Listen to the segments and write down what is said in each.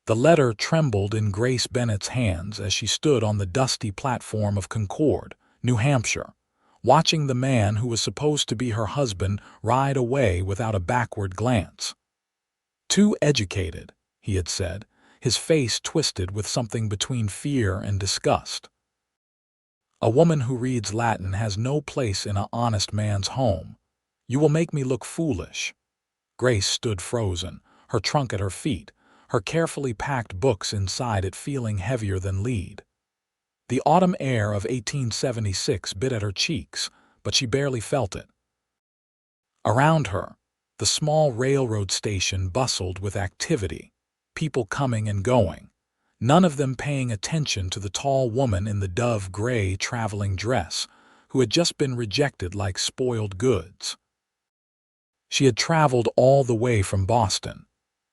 The letter trembled in Grace Bennett's hands as she stood on the dusty platform of Concord, New Hampshire, watching the man who was supposed to be her husband ride away without a backward glance. "Too educated," he had said, his face twisted with something between fear and disgust. "A woman who reads Latin has no place in an honest man's home. You will make me look foolish." Grace stood frozen, her trunk at her feet, her carefully packed books inside it feeling heavier than lead. The autumn air of 1876 bit at her cheeks, but she barely felt it. Around her, the small railroad station bustled with activity, people coming and going, none of them paying attention to the tall woman in the dove-gray traveling dress who had just been rejected like spoiled goods. She had traveled all the way from Boston,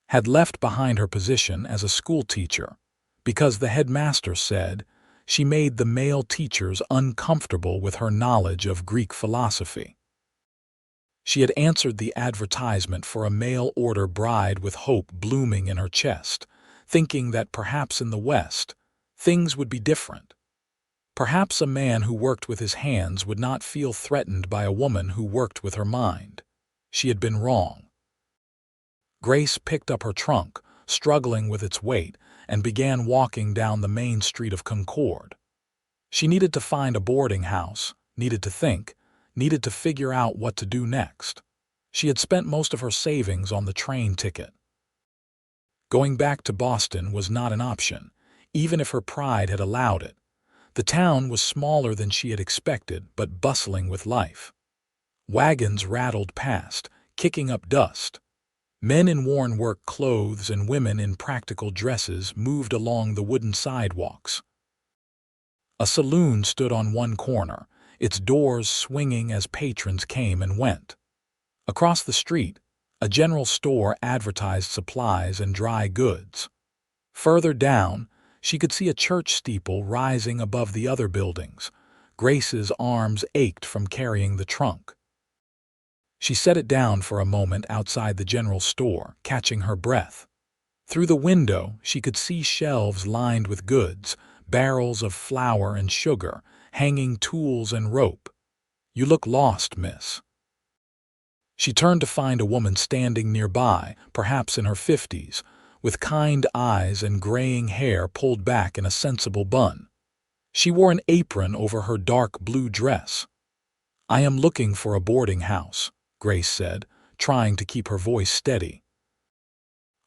had left behind her position as a schoolteacher, because the headmaster said she made the male teachers uncomfortable with her knowledge of Greek philosophy. She had answered the advertisement for a mail-order bride with hope blooming in her chest, thinking that perhaps in the West, things would be different. Perhaps a man who worked with his hands would not feel threatened by a woman who worked with her mind. She had been wrong. Grace picked up her trunk, struggling with its weight, and began walking down the main street of Concord. She needed to find a boarding house, needed to think, needed to figure out what to do next. She had spent most of her savings on the train ticket. Going back to Boston was not an option, even if her pride had allowed it. The town was smaller than she had expected, but bustling with life. Wagons rattled past, kicking up dust. Men in worn work clothes and women in practical dresses moved along the wooden sidewalks. A saloon stood on one corner, its doors swinging as patrons came and went. Across the street, a general store advertised supplies and dry goods. Further down, she could see a church steeple rising above the other buildings. Grace's arms ached from carrying the trunk. She set it down for a moment outside the general store, catching her breath. Through the window, she could see shelves lined with goods, barrels of flour and sugar, hanging tools and rope. "You look lost, miss." She turned to find a woman standing nearby, perhaps in her 50s, with kind eyes and graying hair pulled back in a sensible bun. She wore an apron over her dark blue dress. "I am looking for a boarding house," Grace said, trying to keep her voice steady.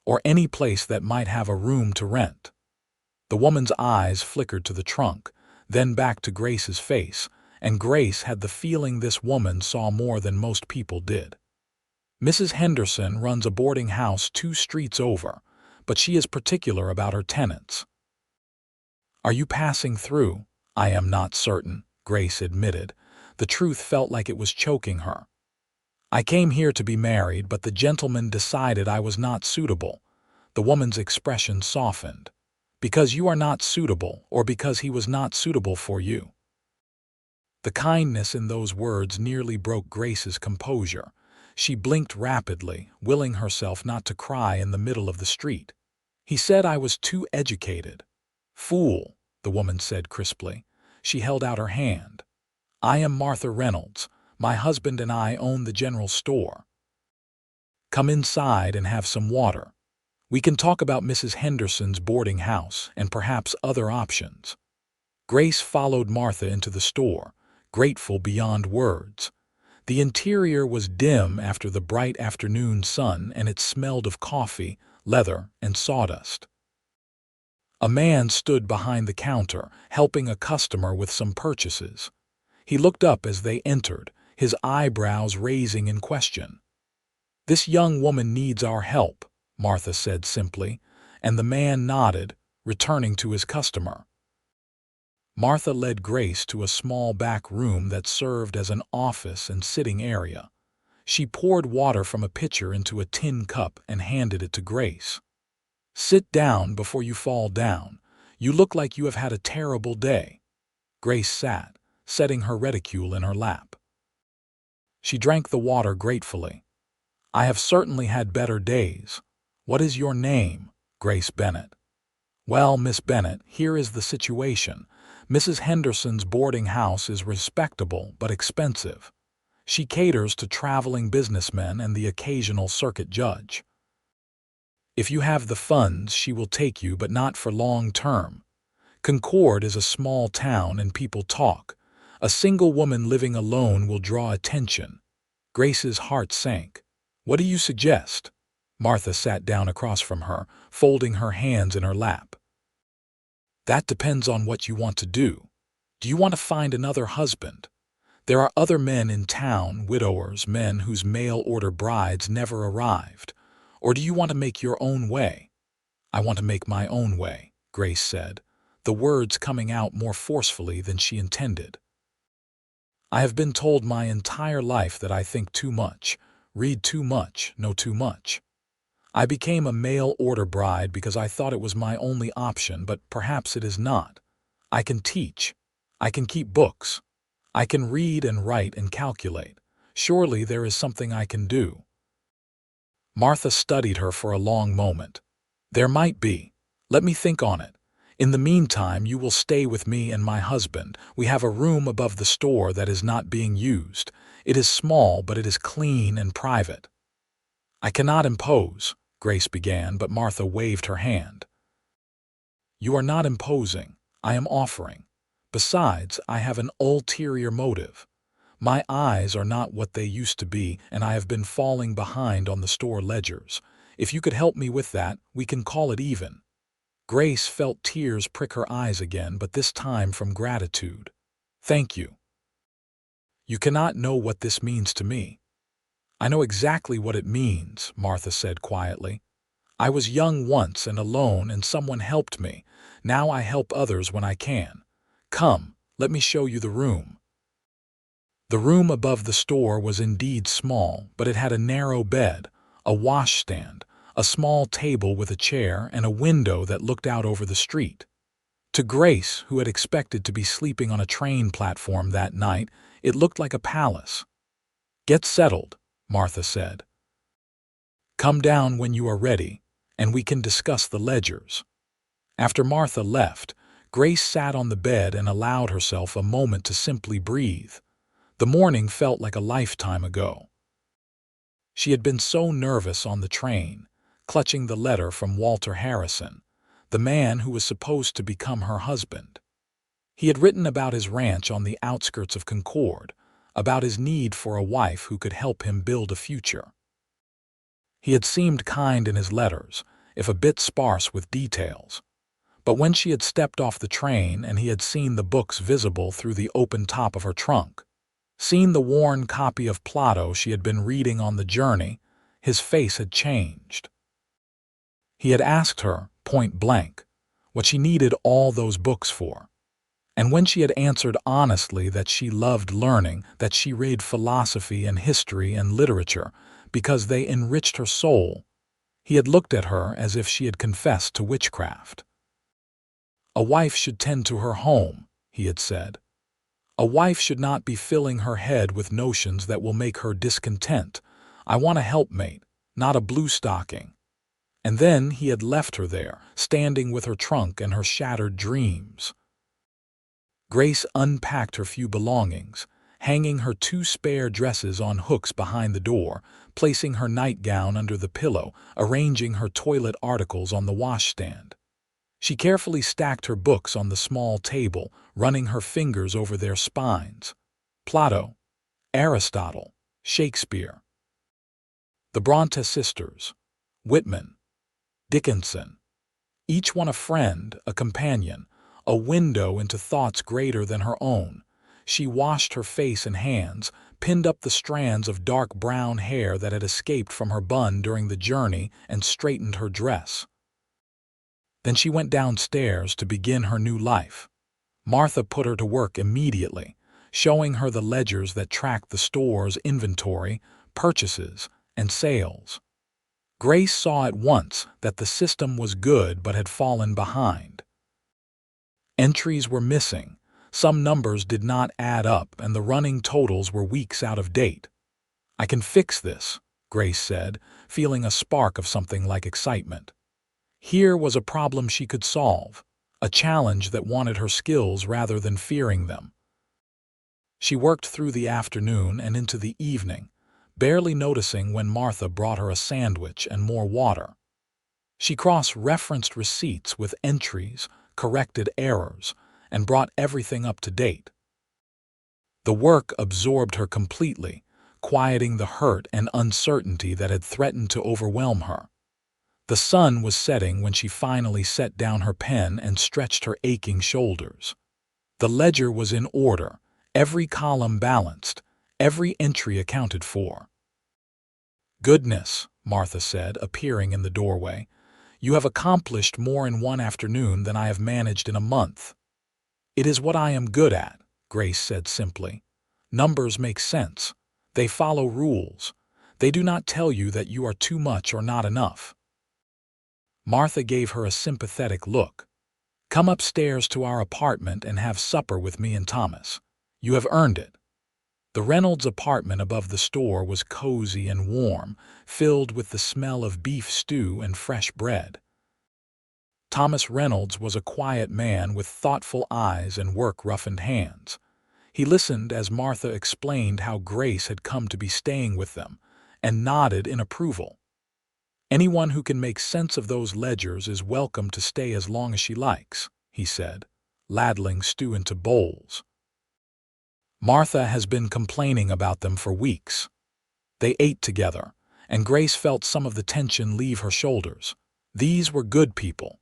"Or any place that might have a room to rent." The woman's eyes flickered to the trunk, then back to Grace's face, and Grace had the feeling this woman saw more than most people did. "Mrs. Henderson runs a boarding house 2 streets over, but she is particular about her tenants." "Are you passing through?" "I am not certain," Grace admitted. The truth felt like it was choking her. "I came here to be married, but the gentleman decided I was not suitable." The woman's expression softened. "Because you are not suitable, or because he was not suitable for you?" The kindness in those words nearly broke Grace's composure. She blinked rapidly, willing herself not to cry in the middle of the street. "He said I was too educated." "Fool," the woman said crisply. She held out her hand. "I am Martha Reynolds. My husband and I own the general store. Come inside and have some water. We can talk about Mrs. Henderson's boarding house and perhaps other options." Grace followed Martha into the store, grateful beyond words. The interior was dim after the bright afternoon sun, and it smelled of coffee, leather, and sawdust. A man stood behind the counter, helping a customer with some purchases. He looked up as they entered, his eyebrows raising in question. "This young woman needs our help," Martha said simply, and the man nodded, returning to his customer. Martha led Grace to a small back room that served as an office and sitting area. She poured water from a pitcher into a tin cup and handed it to Grace. "Sit down before you fall down. You look like you have had a terrible day." Grace sat, setting her reticule in her lap. She drank the water gratefully. "I have certainly had better days. What is your name?" Grace Bennett. Well, Miss Bennett, here is the situation. Mrs. Henderson's boarding house is respectable but expensive. She caters to traveling businessmen and the occasional circuit judge. If you have the funds, she will take you, but not for long term. Concord is a small town and people talk. A single woman living alone will draw attention. Grace's heart sank. What do you suggest? Martha sat down across from her, folding her hands in her lap. That depends on what you want to do. Do you want to find another husband? There are other men in town, widowers, men whose mail-order brides never arrived. Or do you want to make your own way? I want to make my own way, Grace said, the words coming out more forcefully than she intended. I have been told my entire life that I think too much, read too much, know too much. I became a mail-order bride because I thought it was my only option, but perhaps it is not. I can teach. I can keep books. I can read and write and calculate. Surely there is something I can do. Martha studied her for a long moment. There might be. Let me think on it. In the meantime, you will stay with me and my husband. We have a room above the store that is not being used. It is small, but it is clean and private. I cannot impose, Grace began, but Martha waved her hand. You are not imposing. I am offering. Besides, I have an ulterior motive. My eyes are not what they used to be, and I have been falling behind on the store ledgers. If you could help me with that, we can call it even. Grace felt tears prick her eyes again, but this time from gratitude. Thank you. You cannot know what this means to me. I know exactly what it means, Martha said quietly. I was young once and alone, and someone helped me. Now I help others when I can. Come, let me show you the room. The room above the store was indeed small, but it had a narrow bed, a washstand, a small table with a chair, and a window that looked out over the street. To Grace, who had expected to be sleeping on a train platform that night, it looked like a palace. Get settled, Martha said. Come down when you are ready, and we can discuss the ledgers. After Martha left, Grace sat on the bed and allowed herself a moment to simply breathe. The morning felt like a lifetime ago. She had been so nervous on the train, clutching the letter from Walter Harrison, the man who was supposed to become her husband. He had written about his ranch on the outskirts of Concord, about his need for a wife who could help him build a future. He had seemed kind in his letters, if a bit sparse with details. But when she had stepped off the train and he had seen the books visible through the open top of her trunk, seen the worn copy of Plato she had been reading on the journey, his face had changed. He had asked her, point blank, what she needed all those books for. And when she had answered honestly that she loved learning, that she read philosophy and history and literature because they enriched her soul, he had looked at her as if she had confessed to witchcraft. A wife should tend to her home, he had said. A wife should not be filling her head with notions that will make her discontent. I want a helpmate, not a blue stocking. And then he had left her there, standing with her trunk and her shattered dreams. Grace unpacked her few belongings, hanging her 2 spare dresses on hooks behind the door, placing her nightgown under the pillow, arranging her toilet articles on the washstand. She carefully stacked her books on the small table, running her fingers over their spines. Plato, Aristotle, Shakespeare. The Bronte sisters, Whitman, Dickinson. Each one a friend, a companion, a window into thoughts greater than her own. She washed her face and hands, pinned up the strands of dark brown hair that had escaped from her bun during the journey, and straightened her dress. Then she went downstairs to begin her new life. Martha put her to work immediately, showing her the ledgers that tracked the store's inventory, purchases, and sales. Grace saw at once that the system was good but had fallen behind. Entries were missing, some numbers did not add up, and the running totals were weeks out of date. I can fix this, Grace said, feeling a spark of something like excitement. Here was a problem she could solve, a challenge that wanted her skills rather than fearing them. She worked through the afternoon and into the evening, barely noticing when Martha brought her a sandwich and more water. She cross-referenced receipts with entries, corrected errors, and brought everything up to date. The work absorbed her completely, quieting the hurt and uncertainty that had threatened to overwhelm her. The sun was setting when she finally set down her pen and stretched her aching shoulders. The ledger was in order, every column balanced, every entry accounted for. "Goodness," Martha said, appearing in the doorway, "you have accomplished more in one afternoon than I have managed in a month." "It is what I am good at," Grace said simply. "Numbers make sense. They follow rules. They do not tell you that you are too much or not enough." Martha gave her a sympathetic look. "Come upstairs to our apartment and have supper with me and Thomas. You have earned it." The Reynolds apartment above the store was cozy and warm, filled with the smell of beef stew and fresh bread. Thomas Reynolds was a quiet man with thoughtful eyes and work-roughened hands. He listened as Martha explained how Grace had come to be staying with them, and nodded in approval. "Anyone who can make sense of those ledgers is welcome to stay as long as she likes," he said, ladling stew into bowls. Martha has been complaining about them for weeks. They ate together, and Grace felt some of the tension leave her shoulders. These were good people.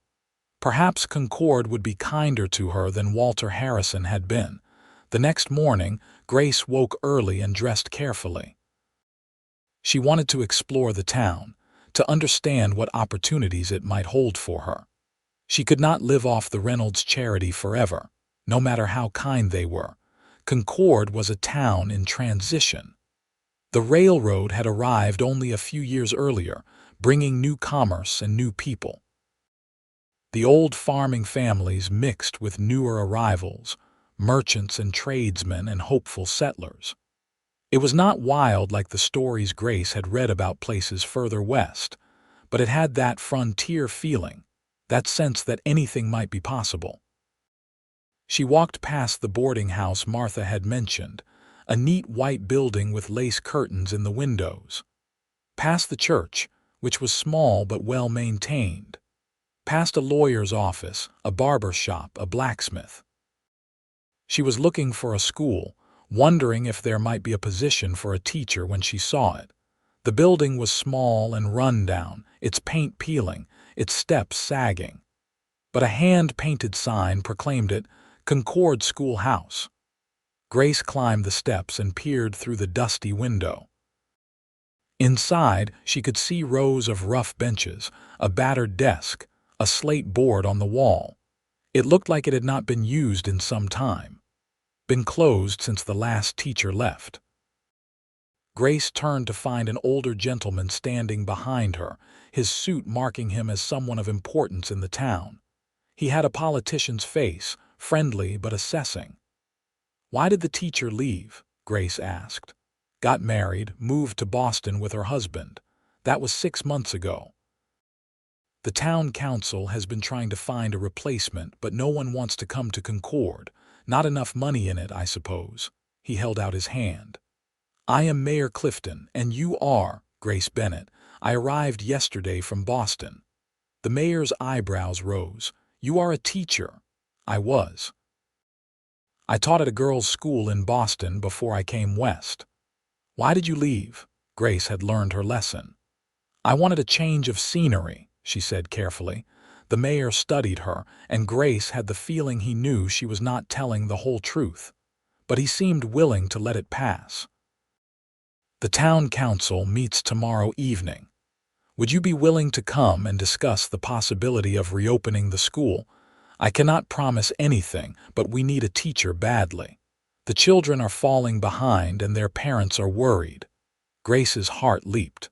Perhaps Concord would be kinder to her than Walter Harrison had been. The next morning, Grace woke early and dressed carefully. She wanted to explore the town, to understand what opportunities it might hold for her. She could not live off the Reynolds charity forever, no matter how kind they were. Concord was a town in transition. The railroad had arrived only a few years earlier, bringing new commerce and new people. The old farming families mixed with newer arrivals, merchants and tradesmen and hopeful settlers. It was not wild like the stories Grace had read about places further west, but it had that frontier feeling, that sense that anything might be possible. She walked past the boarding house Martha had mentioned, a neat white building with lace curtains in the windows. Past the church, which was small but well-maintained. Past a lawyer's office, a barber shop, a blacksmith. She was looking for a school, wondering if there might be a position for a teacher when she saw it. The building was small and run down, its paint peeling, its steps sagging. But a hand-painted sign proclaimed it Concord Schoolhouse. Grace climbed the steps and peered through the dusty window. Inside, she could see rows of rough benches, a battered desk, a slate board on the wall. It looked like it had not been used in some time. Been closed since the last teacher left. Grace turned to find an older gentleman standing behind her, his suit marking him as someone of importance in the town. He had a politician's face, friendly but assessing. "Why did the teacher leave?" Grace asked. "Got married, moved to Boston with her husband. That was 6 months ago. The town council has been trying to find a replacement, but no one wants to come to Concord. Not enough money in it, I suppose." He held out his hand. "I am Mayor Clifton, and you are Grace Bennett. I arrived yesterday from Boston." The mayor's eyebrows rose. "You are a teacher." "I was. I taught at a girls' school in Boston before I came west." "Why did you leave?" Grace had learned her lesson. "I wanted a change of scenery," she said carefully. The mayor studied her, and Grace had the feeling he knew she was not telling the whole truth. But he seemed willing to let it pass. "The town council meets tomorrow evening. Would you be willing to come and discuss the possibility of reopening the school? I cannot promise anything, but we need a teacher badly. The children are falling behind and their parents are worried." Grace's heart leaped.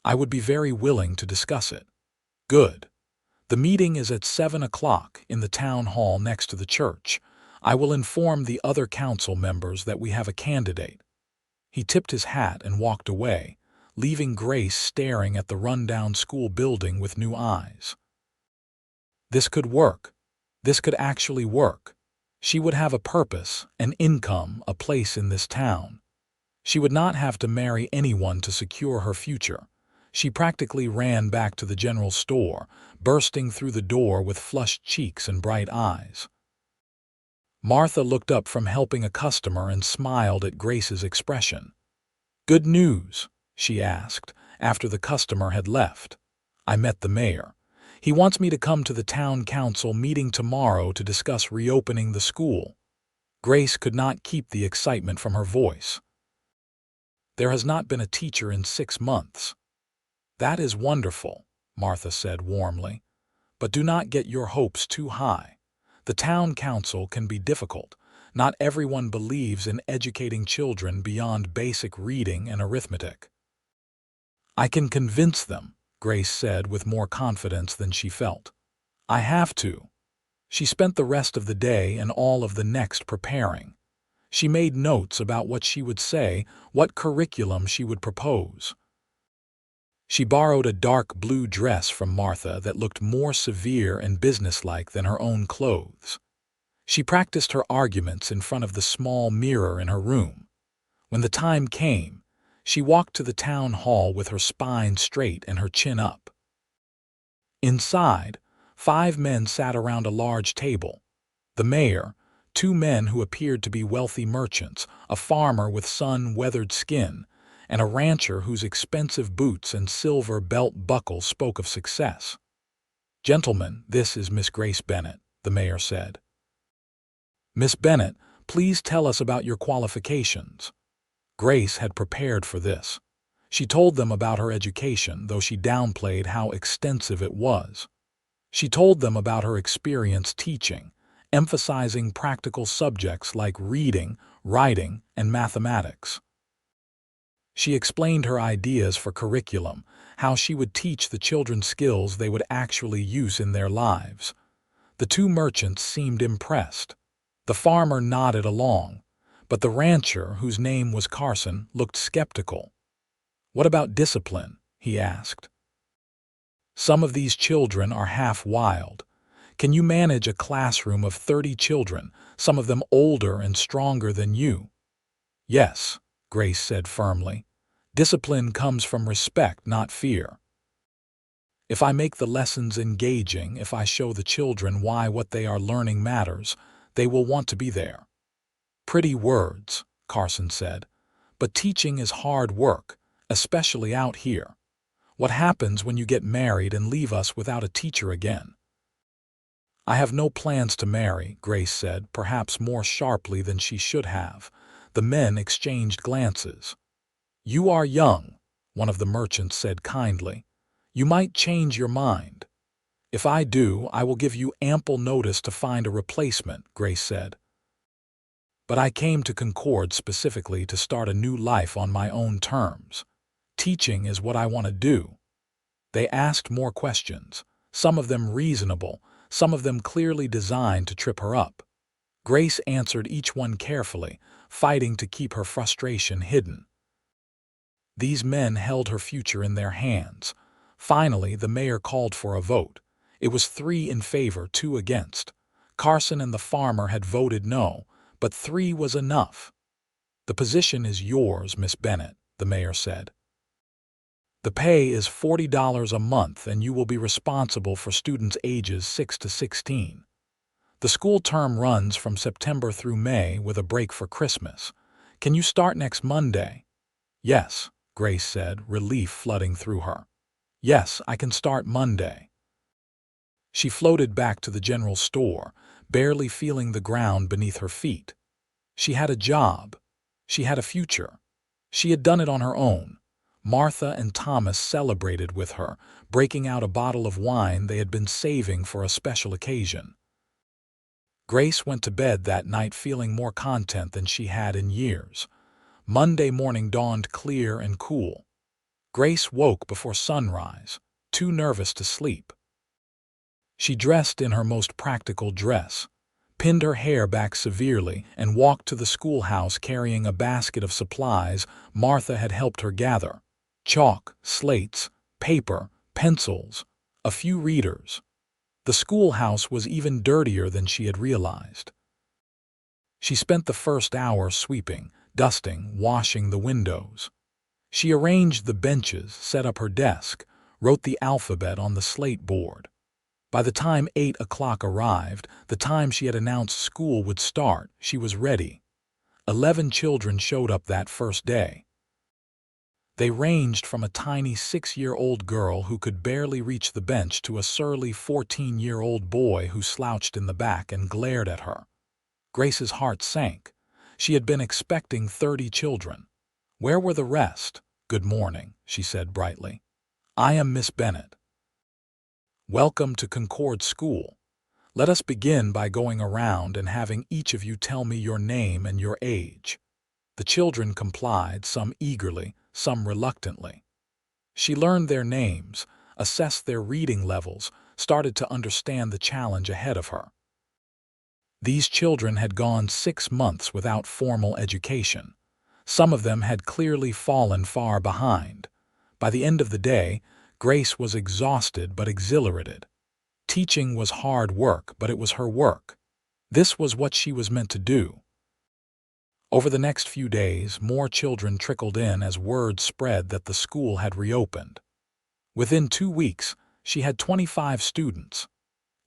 "I would be very willing to discuss it." "Good. The meeting is at 7 o'clock in the town hall next to the church. I will inform the other council members that we have a candidate." He tipped his hat and walked away, leaving Grace staring at the rundown school building with new eyes. This could work. This could actually work. She would have a purpose, an income, a place in this town. She would not have to marry anyone to secure her future. She practically ran back to the general store, bursting through the door with flushed cheeks and bright eyes. Martha looked up from helping a customer and smiled at Grace's expression. "Good news?" she asked, after the customer had left. "I met the mayor. He wants me to come to the town council meeting tomorrow to discuss reopening the school." Grace could not keep the excitement from her voice. "There has not been a teacher in 6 months. "That is wonderful," Martha said warmly. "But do not get your hopes too high. The town council can be difficult. Not everyone believes in educating children beyond basic reading and arithmetic." "I can convince them," Grace said with more confidence than she felt. "I have to." She spent the rest of the day and all of the next preparing. She made notes about what she would say, what curriculum she would propose. She borrowed a dark blue dress from Martha that looked more severe and businesslike than her own clothes. She practiced her arguments in front of the small mirror in her room. When the time came, she walked to the town hall with her spine straight and her chin up. Inside, 5 men sat around a large table. The mayor, 2 men who appeared to be wealthy merchants, a farmer with sun-weathered skin, and a rancher whose expensive boots and silver belt buckle spoke of success. "Gentlemen, this is Miss Grace Bennett," the mayor said. "Miss Bennett, please tell us about your qualifications." Grace had prepared for this. She told them about her education, though she downplayed how extensive it was. She told them about her experience teaching, emphasizing practical subjects like reading, writing, and mathematics. She explained her ideas for curriculum, how she would teach the children skills they would actually use in their lives. The 2 merchants seemed impressed. The farmer nodded along, but the rancher, whose name was Carson, looked skeptical. "What about discipline?" he asked. "Some of these children are half wild. Can you manage a classroom of 30 children, some of them older and stronger than you?" "Yes," Grace said firmly. "Discipline comes from respect, not fear. If I make the lessons engaging, if I show the children why what they are learning matters, they will want to be there." "Pretty words," Carson said, "but teaching is hard work, especially out here. What happens when you get married and leave us without a teacher again?" "I have no plans to marry," Grace said, perhaps more sharply than she should have. The men exchanged glances. "You are young," one of the merchants said kindly. "You might change your mind." "If I do, I will give you ample notice to find a replacement," Grace said. "But I came to Concord specifically to start a new life on my own terms. Teaching is what I want to do." They asked more questions, some of them reasonable, some of them clearly designed to trip her up. Grace answered each one carefully, fighting to keep her frustration hidden. These men held her future in their hands. Finally, the mayor called for a vote. It was 3 in favor, 2 against. Carson and the farmer had voted no, but 3 was enough. "The position is yours, Miss Bennett," the mayor said. "The pay is $40 a month, and you will be responsible for students ages 6 to 16. The school term runs from September through May with a break for Christmas. Can you start next Monday?" "Yes," Grace said, relief flooding through her. "Yes, I can start Monday." She floated back to the general store, barely feeling the ground beneath her feet. She had a job. She had a future. She had done it on her own. Martha and Thomas celebrated with her, breaking out a bottle of wine they had been saving for a special occasion. Grace went to bed that night feeling more content than she had in years. Monday morning dawned clear and cool. Grace woke before sunrise, too nervous to sleep. She dressed in her most practical dress, pinned her hair back severely, and walked to the schoolhouse carrying a basket of supplies Martha had helped her gather. Chalk, slates, paper, pencils, a few readers. The schoolhouse was even dirtier than she had realized. She spent the first hour sweeping, dusting, washing the windows. She arranged the benches, set up her desk, wrote the alphabet on the slate board. By the time 8 o'clock arrived, the time she had announced school would start, she was ready. 11 children showed up that first day. They ranged from a tiny 6-year-old girl who could barely reach the bench to a surly 14-year-old boy who slouched in the back and glared at her. Grace's heart sank. She had been expecting 30 children. Where were the rest? "Good morning," she said brightly. "I am Miss Bennett. Welcome to Concord School. Let us begin by going around and having each of you tell me your name and your age." The children complied, some eagerly, some reluctantly. She learned their names, assessed their reading levels, started to understand the challenge ahead of her. These children had gone 6 months without formal education. Some of them had clearly fallen far behind. By the end of the day, Grace was exhausted but exhilarated. Teaching was hard work, but it was her work. This was what she was meant to do. Over the next few days, more children trickled in as word spread that the school had reopened. Within 2 weeks, she had 25 students.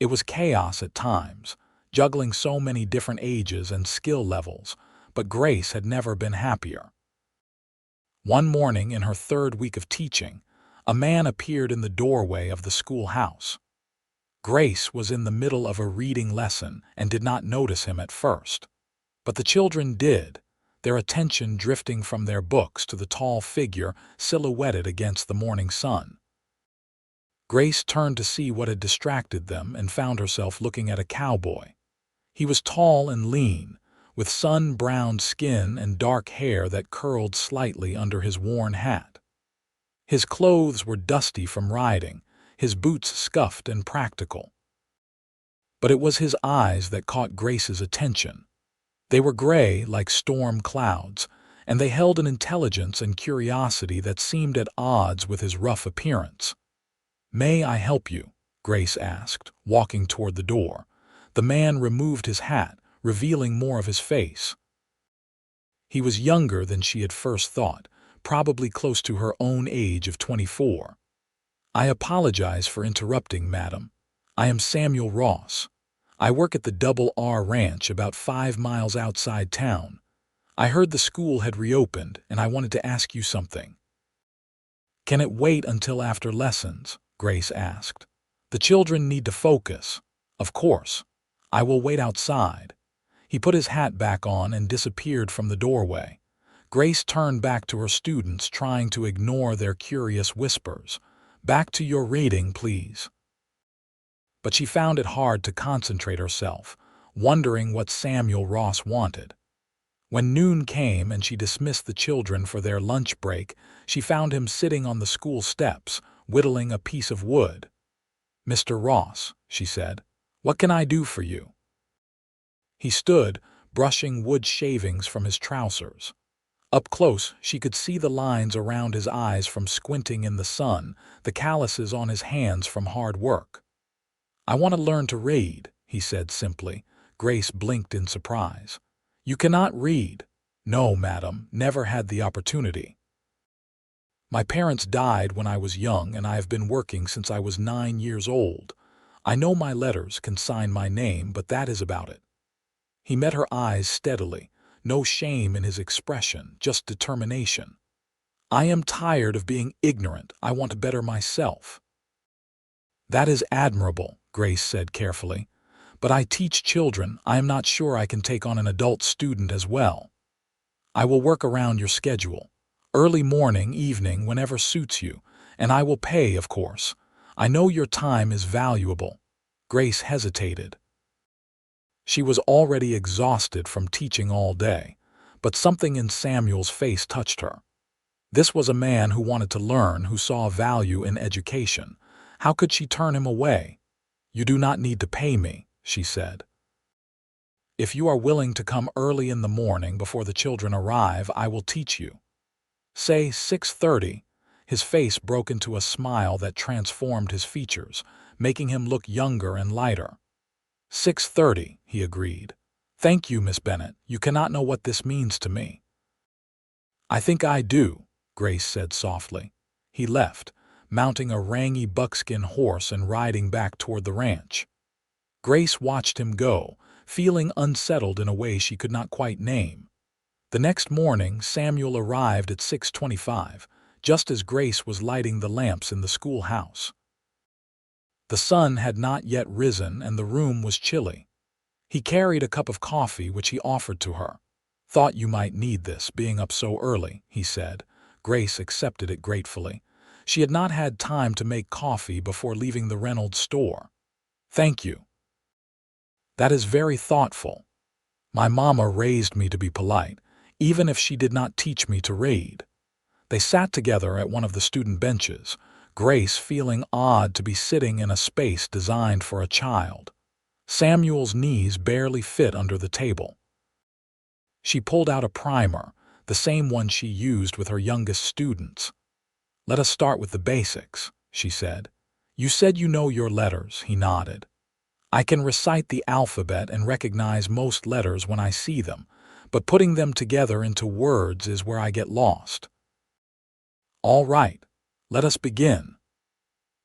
It was chaos at times, juggling so many different ages and skill levels, but Grace had never been happier. One morning in her 3rd week of teaching, a man appeared in the doorway of the schoolhouse. Grace was in the middle of a reading lesson and did not notice him at first. But the children did, their attention drifting from their books to the tall figure silhouetted against the morning sun. Grace turned to see what had distracted them and found herself looking at a cowboy. He was tall and lean, with sun-browned skin and dark hair that curled slightly under his worn hat. His clothes were dusty from riding, his boots scuffed and practical. But it was his eyes that caught Grace's attention. They were gray like storm clouds, and they held an intelligence and curiosity that seemed at odds with his rough appearance. "May I help you?" Grace asked, walking toward the door. The man removed his hat, revealing more of his face. He was younger than she had first thought, probably close to her own age of 24. "I apologize for interrupting, madam. I am Samuel Ross. I work at the Double R Ranch about 5 miles outside town. I heard the school had reopened, and I wanted to ask you something." "Can it wait until after lessons?" Grace asked. "The children need to focus." "Of course. I will wait outside." He put his hat back on and disappeared from the doorway. Grace turned back to her students, trying to ignore their curious whispers. "Back to your reading, please." But she found it hard to concentrate herself, wondering what Samuel Ross wanted. When noon came and she dismissed the children for their lunch break, she found him sitting on the school steps, whittling a piece of wood. "Mr. Ross," she said, "what can I do for you?" He stood, brushing wood shavings from his trousers. Up close, she could see the lines around his eyes from squinting in the sun, the calluses on his hands from hard work. "I want to learn to read," he said simply. Grace blinked in surprise. "You cannot read." "No, madam, never had the opportunity. My parents died when I was young, and I have been working since I was 9 years old. I know my letters can sign my name, but that is about it." He met her eyes steadily, no shame in his expression, just determination. "I am tired of being ignorant. I want to better myself." "That is admirable," Grace said carefully. "But I teach children. I am not sure I can take on an adult student as well. I will work around your schedule. Early morning, evening, whenever suits you. And I will pay, of course. I know your time is valuable." Grace hesitated. She was already exhausted from teaching all day, but something in Samuel's face touched her. This was a man who wanted to learn, who saw value in education. How could she turn him away? "You do not need to pay me," she said. "If you are willing to come early in the morning before the children arrive, I will teach you. Say 6:30. His face broke into a smile that transformed his features, making him look younger and lighter. 6:30, he agreed. Thank you, Miss Bennett. You cannot know what this means to me. I think I do, Grace said softly. He left, mounting a rangy buckskin horse and riding back toward the ranch. Grace watched him go, feeling unsettled in a way she could not quite name. The next morning, Samuel arrived at 6:25, just as Grace was lighting the lamps in the schoolhouse. The sun had not yet risen and the room was chilly. He carried a cup of coffee which he offered to her. Thought you might need this, being up so early, he said. Grace accepted it gratefully. She had not had time to make coffee before leaving the Reynolds store. Thank you. That is very thoughtful. My mama raised me to be polite, even if she did not teach me to read. They sat together at one of the student benches, Grace feeling odd to be sitting in a space designed for a child. Samuel's knees barely fit under the table. She pulled out a primer, the same one she used with her youngest students. Let us start with the basics, she said. You said you know your letters, he nodded. I can recite the alphabet and recognize most letters when I see them, but putting them together into words is where I get lost. All right, let us begin.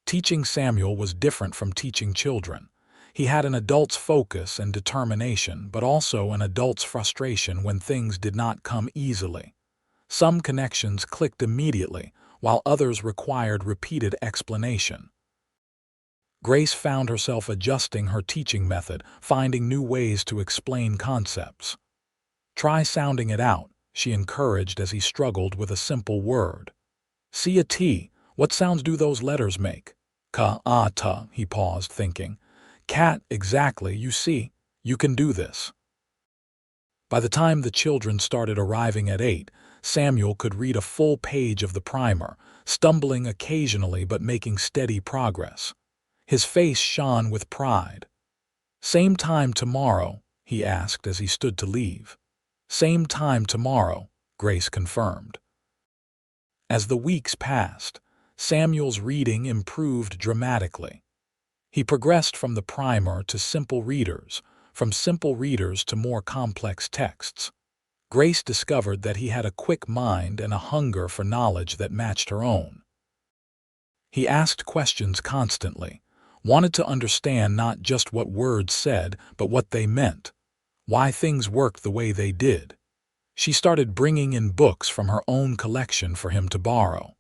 Teaching Samuel was different from teaching children. He had an adult's focus and determination, but also an adult's frustration when things did not come easily. Some connections clicked immediately, while others required repeated explanation. Grace found herself adjusting her teaching method, finding new ways to explain concepts. Try sounding it out, she encouraged as he struggled with a simple word. See a T. What sounds do those letters make? Ka, ah, ta, he paused, thinking. Cat, exactly, you see, you can do this. By the time the children started arriving at 8, Samuel could read a full page of the primer, stumbling occasionally but making steady progress. His face shone with pride. Same time tomorrow, he asked as he stood to leave. Same time tomorrow, Grace confirmed. As the weeks passed, Samuel's reading improved dramatically. He progressed from the primer to simple readers, from simple readers to more complex texts. Grace discovered that he had a quick mind and a hunger for knowledge that matched her own. He asked questions constantly, wanted to understand not just what words said, but what they meant, why things worked the way they did. She started bringing in books from her own collection for him to borrow.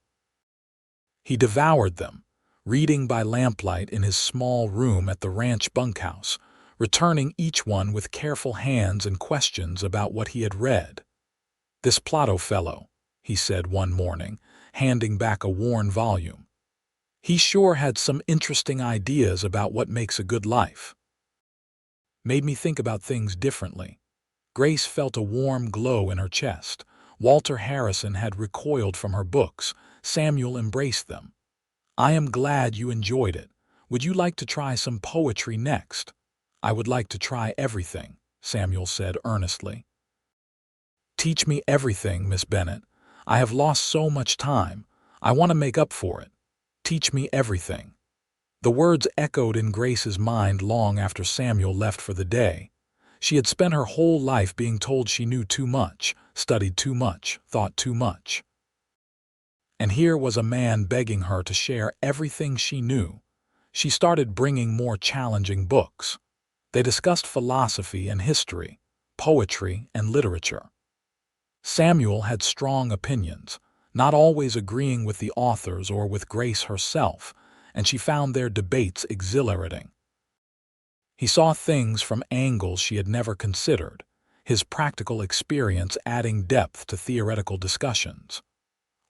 He devoured them, reading by lamplight in his small room at the ranch bunkhouse, returning each one with careful hands and questions about what he had read. This Plato fellow, he said one morning, handing back a worn volume. He sure had some interesting ideas about what makes a good life. Made me think about things differently. Grace felt a warm glow in her chest. Walter Harrison had recoiled from her books. Samuel embraced them. I am glad you enjoyed it. Would you like to try some poetry next? I would like to try everything, Samuel said earnestly. Teach me everything, Miss Bennett. I have lost so much time. I want to make up for it. Teach me everything. The words echoed in Grace's mind long after Samuel left for the day. She had spent her whole life being told she knew too much, studied too much, thought too much. And here was a man begging her to share everything she knew. She started bringing more challenging books. They discussed philosophy and history, poetry and literature. Samuel had strong opinions, not always agreeing with the authors or with Grace herself, and she found their debates exhilarating. He saw things from angles she had never considered, his practical experience adding depth to theoretical discussions.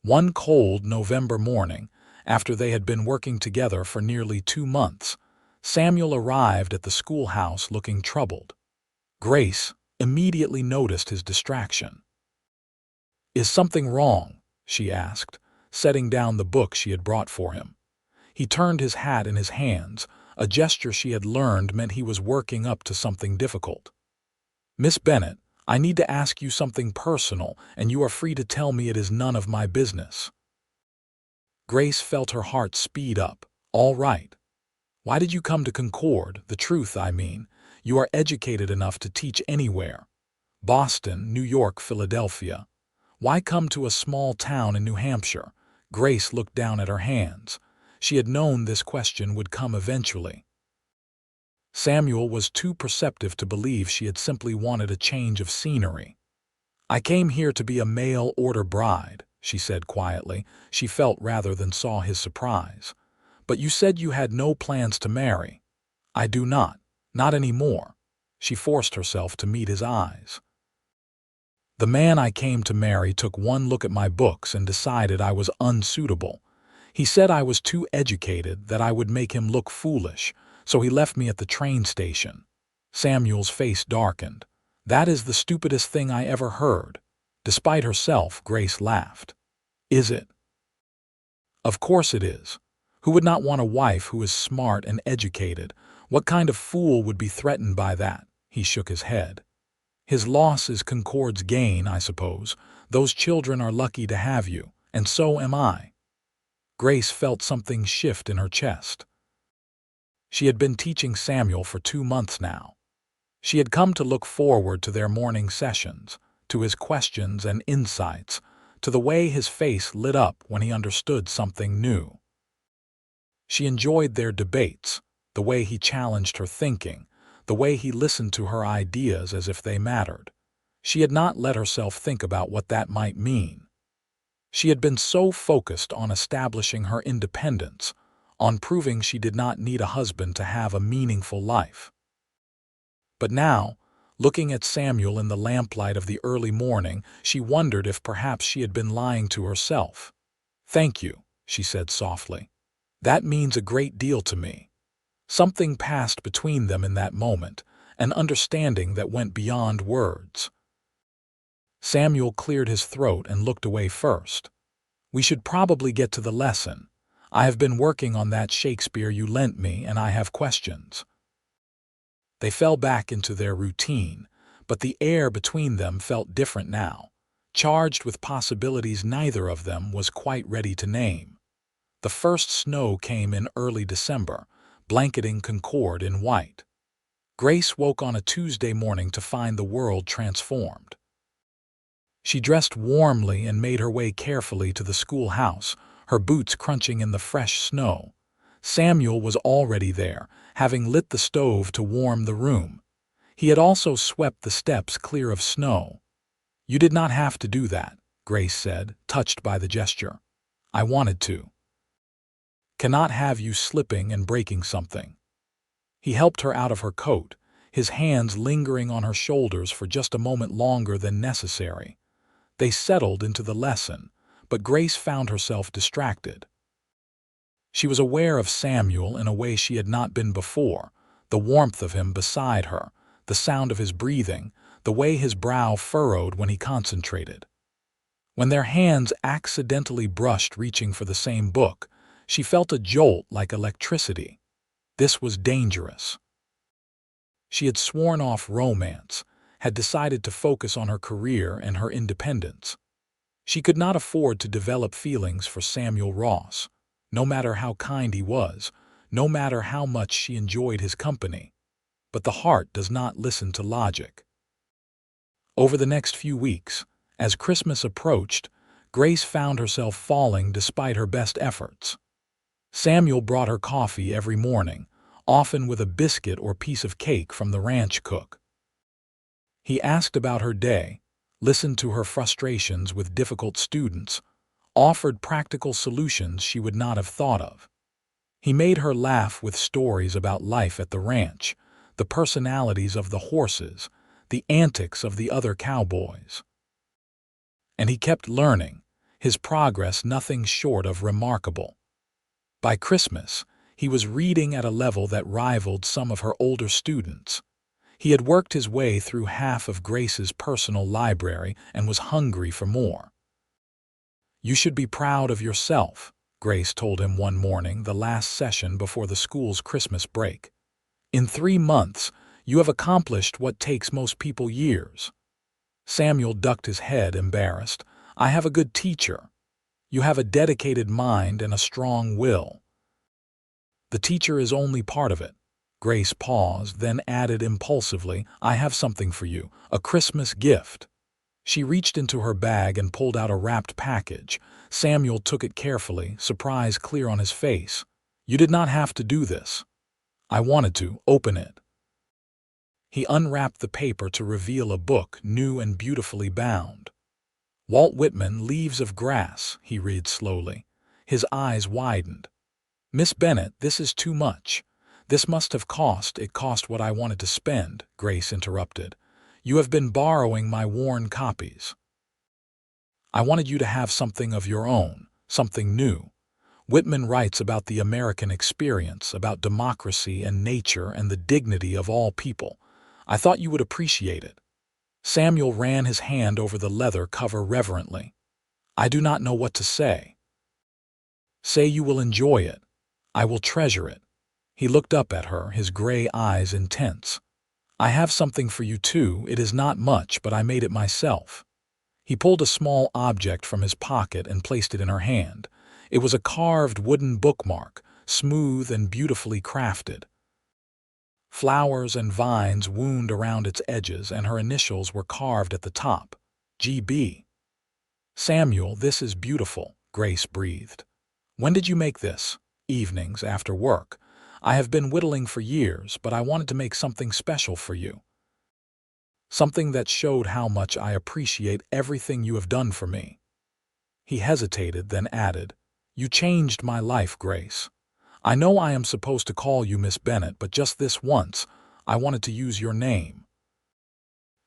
One cold November morning, after they had been working together for nearly 2 months, Samuel arrived at the schoolhouse looking troubled. Grace immediately noticed his distraction. Is something wrong? She asked, setting down the book she had brought for him. He turned his hat in his hands, a gesture she had learned meant he was working up to something difficult. Miss Bennett, I need to ask you something personal, and you are free to tell me it is none of my business. Grace felt her heart speed up. All right. Why did you come to Concord? The truth, I mean. You are educated enough to teach anywhere. Boston, New York, Philadelphia. Why come to a small town in New Hampshire? Grace looked down at her hands. She had known this question would come eventually. Samuel was too perceptive to believe she had simply wanted a change of scenery. I came here to be a mail-order bride, she said quietly. She felt rather than saw his surprise. But you said you had no plans to marry. I do not. Not anymore. She forced herself to meet his eyes. The man I came to marry took one look at my books and decided I was unsuitable. He said I was too educated, that I would make him look foolish, so he left me at the train station. Samuel's face darkened. That is the stupidest thing I ever heard. Despite herself, Grace laughed. Is it? Of course it is. Who would not want a wife who is smart and educated? What kind of fool would be threatened by that? He shook his head. His loss is Concord's gain, I suppose. Those children are lucky to have you, and so am I. Grace felt something shift in her chest. She had been teaching Samuel for 2 months now. She had come to look forward to their morning sessions, to his questions and insights, to the way his face lit up when he understood something new. She enjoyed their debates, the way he challenged her thinking, the way he listened to her ideas as if they mattered. She had not let herself think about what that might mean. She had been so focused on establishing her independence, on proving she did not need a husband to have a meaningful life. But now, looking at Samuel in the lamplight of the early morning, she wondered if perhaps she had been lying to herself. "Thank you," she said softly. "That means a great deal to me." Something passed between them in that moment, an understanding that went beyond words. Samuel cleared his throat and looked away first. "We should probably get to the lesson. I have been working on that Shakespeare you lent me, and I have questions." They fell back into their routine, but the air between them felt different now, charged with possibilities neither of them was quite ready to name. The first snow came in early December, blanketing Concord in white. Grace woke on a Tuesday morning to find the world transformed. She dressed warmly and made her way carefully to the schoolhouse, her boots crunching in the fresh snow. Samuel was already there, having lit the stove to warm the room. He had also swept the steps clear of snow. "You did not have to do that," Grace said, touched by the gesture. "I wanted to. Cannot have you slipping and breaking something." He helped her out of her coat, his hands lingering on her shoulders for just a moment longer than necessary. They settled into the lesson, but Grace found herself distracted. She was aware of Samuel in a way she had not been before, the warmth of him beside her, the sound of his breathing, the way his brow furrowed when he concentrated. When their hands accidentally brushed reaching for the same book, she felt a jolt like electricity. This was dangerous. She had sworn off romance, had decided to focus on her career and her independence. She could not afford to develop feelings for Samuel Ross, no matter how kind he was, no matter how much she enjoyed his company. But the heart does not listen to logic. Over the next few weeks, as Christmas approached, Grace found herself falling despite her best efforts. Samuel brought her coffee every morning, often with a biscuit or piece of cake from the ranch cook. He asked about her day, listened to her frustrations with difficult students, offered practical solutions she would not have thought of. He made her laugh with stories about life at the ranch, the personalities of the horses, the antics of the other cowboys. And he kept learning, his progress nothing short of remarkable. By Christmas, he was reading at a level that rivaled some of her older students. He had worked his way through half of Grace's personal library and was hungry for more. "You should be proud of yourself," Grace told him one morning, the last session before the school's Christmas break. "In 3 months, you have accomplished what takes most people years." Samuel ducked his head, embarrassed. "I have a good teacher." You have a dedicated mind and a strong will. The teacher is only part of it. Grace paused, then added impulsively, I have something for you, a Christmas gift. She reached into her bag and pulled out a wrapped package. Samuel took it carefully, surprise clear on his face. You did not have to do this. I wanted to. Open it. He unwrapped the paper to reveal a book, new and beautifully bound. Walt Whitman, Leaves of Grass, he read slowly. His eyes widened. Miss Bennett, this is too much. This must have cost. It cost what I wanted to spend, Grace interrupted. You have been borrowing my worn copies. I wanted you to have something of your own, something new. Whitman writes about the American experience, about democracy and nature and the dignity of all people. I thought you would appreciate it. Samuel ran his hand over the leather cover reverently. I do not know what to say. Say you will enjoy it. I will treasure it. He looked up at her, his gray eyes intense. I have something for you too. It is not much, but I made it myself. He pulled a small object from his pocket and placed it in her hand. It was a carved wooden bookmark, smooth and beautifully crafted. Flowers and vines wound around its edges, and her initials were carved at the top. GB. Samuel, this is beautiful, Grace breathed. When did you make this? Evenings, after work. I have been whittling for years, but I wanted to make something special for you. Something that showed how much I appreciate everything you have done for me. He hesitated, then added, You changed my life, Grace. I know I am supposed to call you Miss Bennett, but just this once, I wanted to use your name.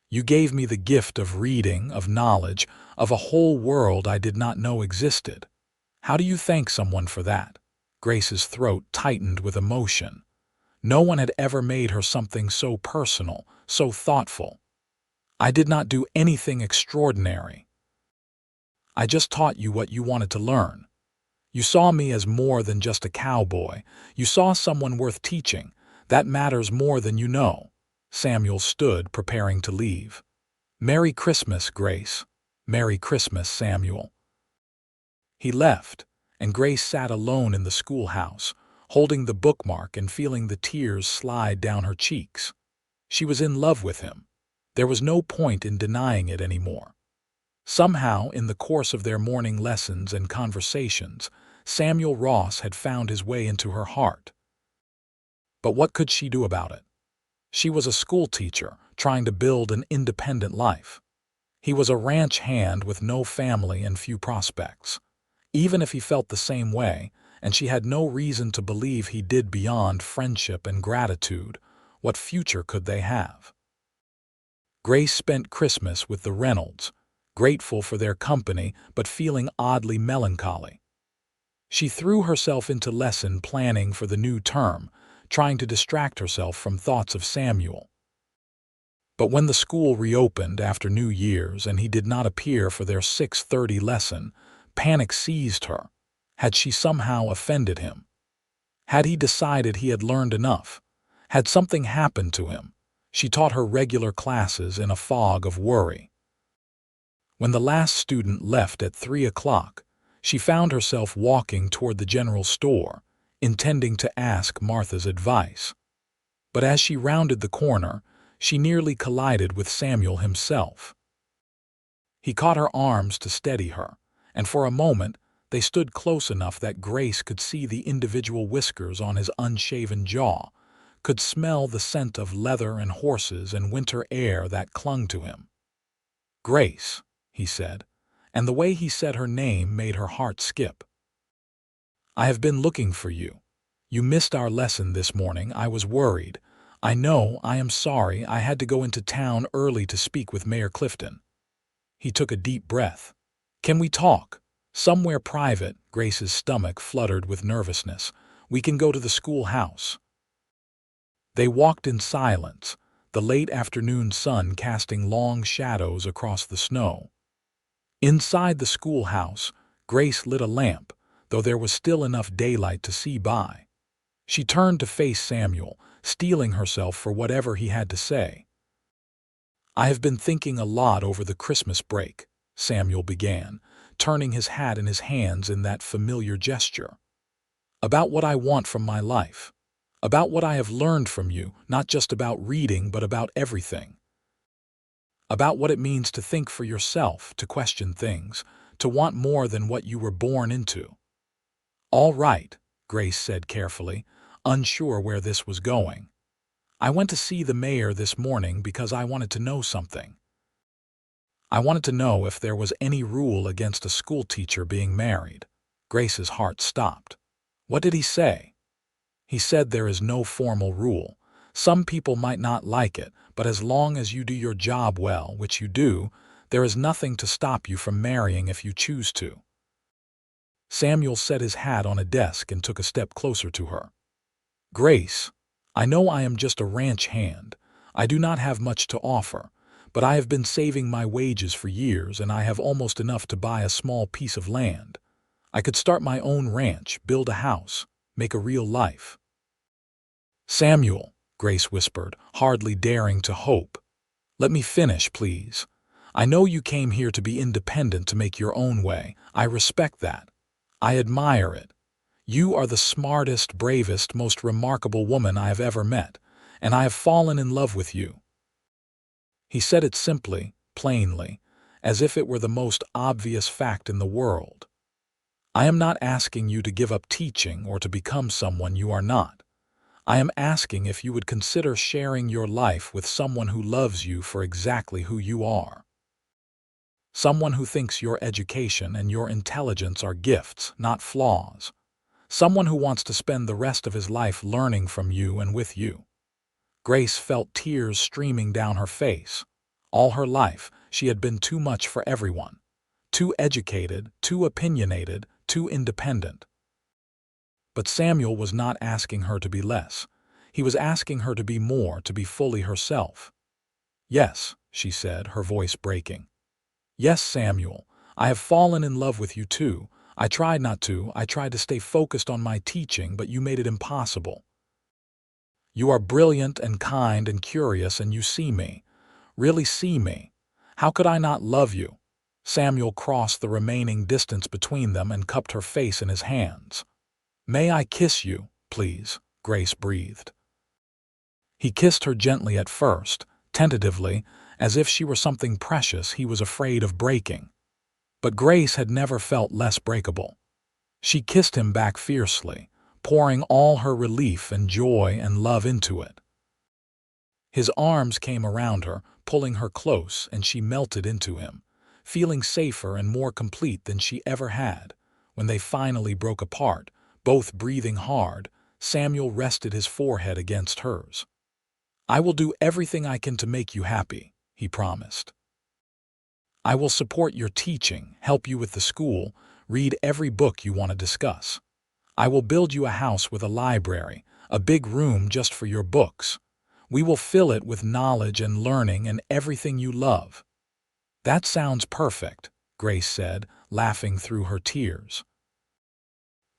You gave me the gift of reading, of knowledge, of a whole world I did not know existed. How do you thank someone for that? Grace's throat tightened with emotion. No one had ever made her something so personal, so thoughtful. I did not do anything extraordinary. I just taught you what you wanted to learn. You saw me as more than just a cowboy. You saw someone worth teaching. That matters more than you know. Samuel stood, preparing to leave. Merry Christmas, Grace. Merry Christmas, Samuel. He left, and Grace sat alone in the schoolhouse, holding the bookmark and feeling the tears slide down her cheeks. She was in love with him. There was no point in denying it anymore. Somehow, in the course of their morning lessons and conversations, Samuel Ross had found his way into her heart. But what could she do about it? She was a schoolteacher, trying to build an independent life. He was a ranch hand with no family and few prospects. Even if he felt the same way, and she had no reason to believe he did beyond friendship and gratitude, what future could they have? Grace spent Christmas with the Reynolds, grateful for their company but feeling oddly melancholy. She threw herself into lesson planning for the new term, trying to distract herself from thoughts of Samuel. But when the school reopened after New Year's and he did not appear for their 6:30 lesson, panic seized her. Had she somehow offended him? Had he decided he had learned enough? Had something happened to him? She taught her regular classes in a fog of worry. When the last student left at 3 o'clock, she found herself walking toward the general store, intending to ask Martha's advice. But as she rounded the corner, she nearly collided with Samuel himself. He caught her arms to steady her, and for a moment they stood close enough that Grace could see the individual whiskers on his unshaven jaw, could smell the scent of leather and horses and winter air that clung to him. Grace, he said, and the way he said her name made her heart skip. I have been looking for you. You missed our lesson this morning. I was worried. I know, I am sorry. I had to go into town early to speak with Mayor Clifton. He took a deep breath. Can we talk? Somewhere private. Grace's stomach fluttered with nervousness. We can go to the schoolhouse. They walked in silence, the late afternoon sun casting long shadows across the snow. Inside the schoolhouse, Grace lit a lamp, though there was still enough daylight to see by. She turned to face Samuel, steeling herself for whatever he had to say. I have been thinking a lot over the Christmas break, Samuel began. turning his hat in his hands in that familiar gesture. About what I want from my life. About what I have learned from you, not just about reading, but about everything. About what it means to think for yourself, to question things, to want more than what you were born into. All right, Grace said carefully, unsure where this was going. I went to see the mayor this morning because I wanted to know something. I wanted to know if there was any rule against a schoolteacher being married. Grace's heart stopped. What did he say? He said there is no formal rule. Some people might not like it, but as long as you do your job well, which you do, there is nothing to stop you from marrying if you choose to. Samuel set his hat on a desk and took a step closer to her. Grace, I know I am just a ranch hand. I do not have much to offer, but I have been saving my wages for years and I have almost enough to buy a small piece of land. I could start my own ranch, build a house, make a real life. Samuel, Grace whispered, hardly daring to hope. Let me finish, please. I know you came here to be independent, to make your own way. I respect that. I admire it. You are the smartest, bravest, most remarkable woman I have ever met, and I have fallen in love with you. He said it simply, plainly, as if it were the most obvious fact in the world. I am not asking you to give up teaching or to become someone you are not. I am asking if you would consider sharing your life with someone who loves you for exactly who you are. Someone who thinks your education and your intelligence are gifts, not flaws. Someone who wants to spend the rest of his life learning from you and with you. Grace felt tears streaming down her face. All her life, she had been too much for everyone. Too educated, too opinionated, too independent. But Samuel was not asking her to be less. He was asking her to be more, to be fully herself. Yes, she said, her voice breaking. Yes, Samuel, I have fallen in love with you too. I tried not to. I tried to stay focused on my teaching, but you made it impossible. You are brilliant and kind and curious, and you see me. Really see me. How could I not love you? Samuel crossed the remaining distance between them and cupped her face in his hands. May I kiss you, please? Grace breathed. He kissed her gently at first, tentatively, as if she were something precious he was afraid of breaking. But Grace had never felt less breakable. She kissed him back fiercely, pouring all her relief and joy and love into it. His arms came around her, pulling her close, and she melted into him, feeling safer and more complete than she ever had. When they finally broke apart, both breathing hard, Samuel rested his forehead against hers. I will do everything I can to make you happy, he promised. I will support your teaching, help you with the school, read every book you want to discuss. I will build you a house with a library, a big room just for your books. We will fill it with knowledge and learning and everything you love. That sounds perfect, Grace said, laughing through her tears.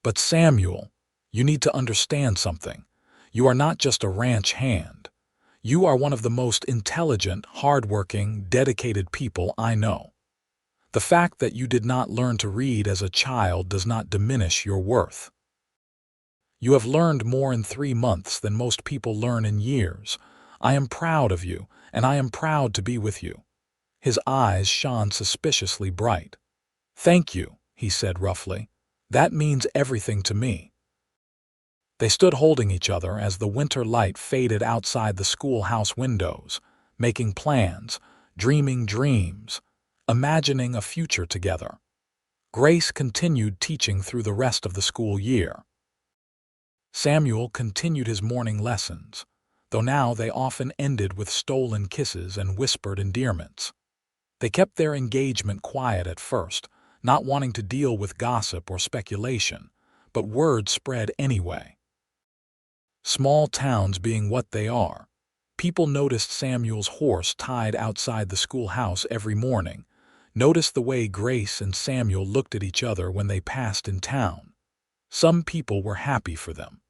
But Samuel, you need to understand something. You are not just a ranch hand. You are one of the most intelligent, hardworking, dedicated people I know. The fact that you did not learn to read as a child does not diminish your worth. You have learned more in 3 months than most people learn in years. I am proud of you, and I am proud to be with you. His eyes shone suspiciously bright. Thank you, he said roughly. That means everything to me. They stood holding each other as the winter light faded outside the schoolhouse windows, making plans, dreaming dreams, imagining a future together. Grace continued teaching through the rest of the school year. Samuel continued his morning lessons, though now they often ended with stolen kisses and whispered endearments. They kept their engagement quiet at first, not wanting to deal with gossip or speculation, but word spread anyway. Small towns being what they are, people noticed Samuel's horse tied outside the schoolhouse every morning, noticed the way Grace and Samuel looked at each other when they passed in town. Some people were happy for them.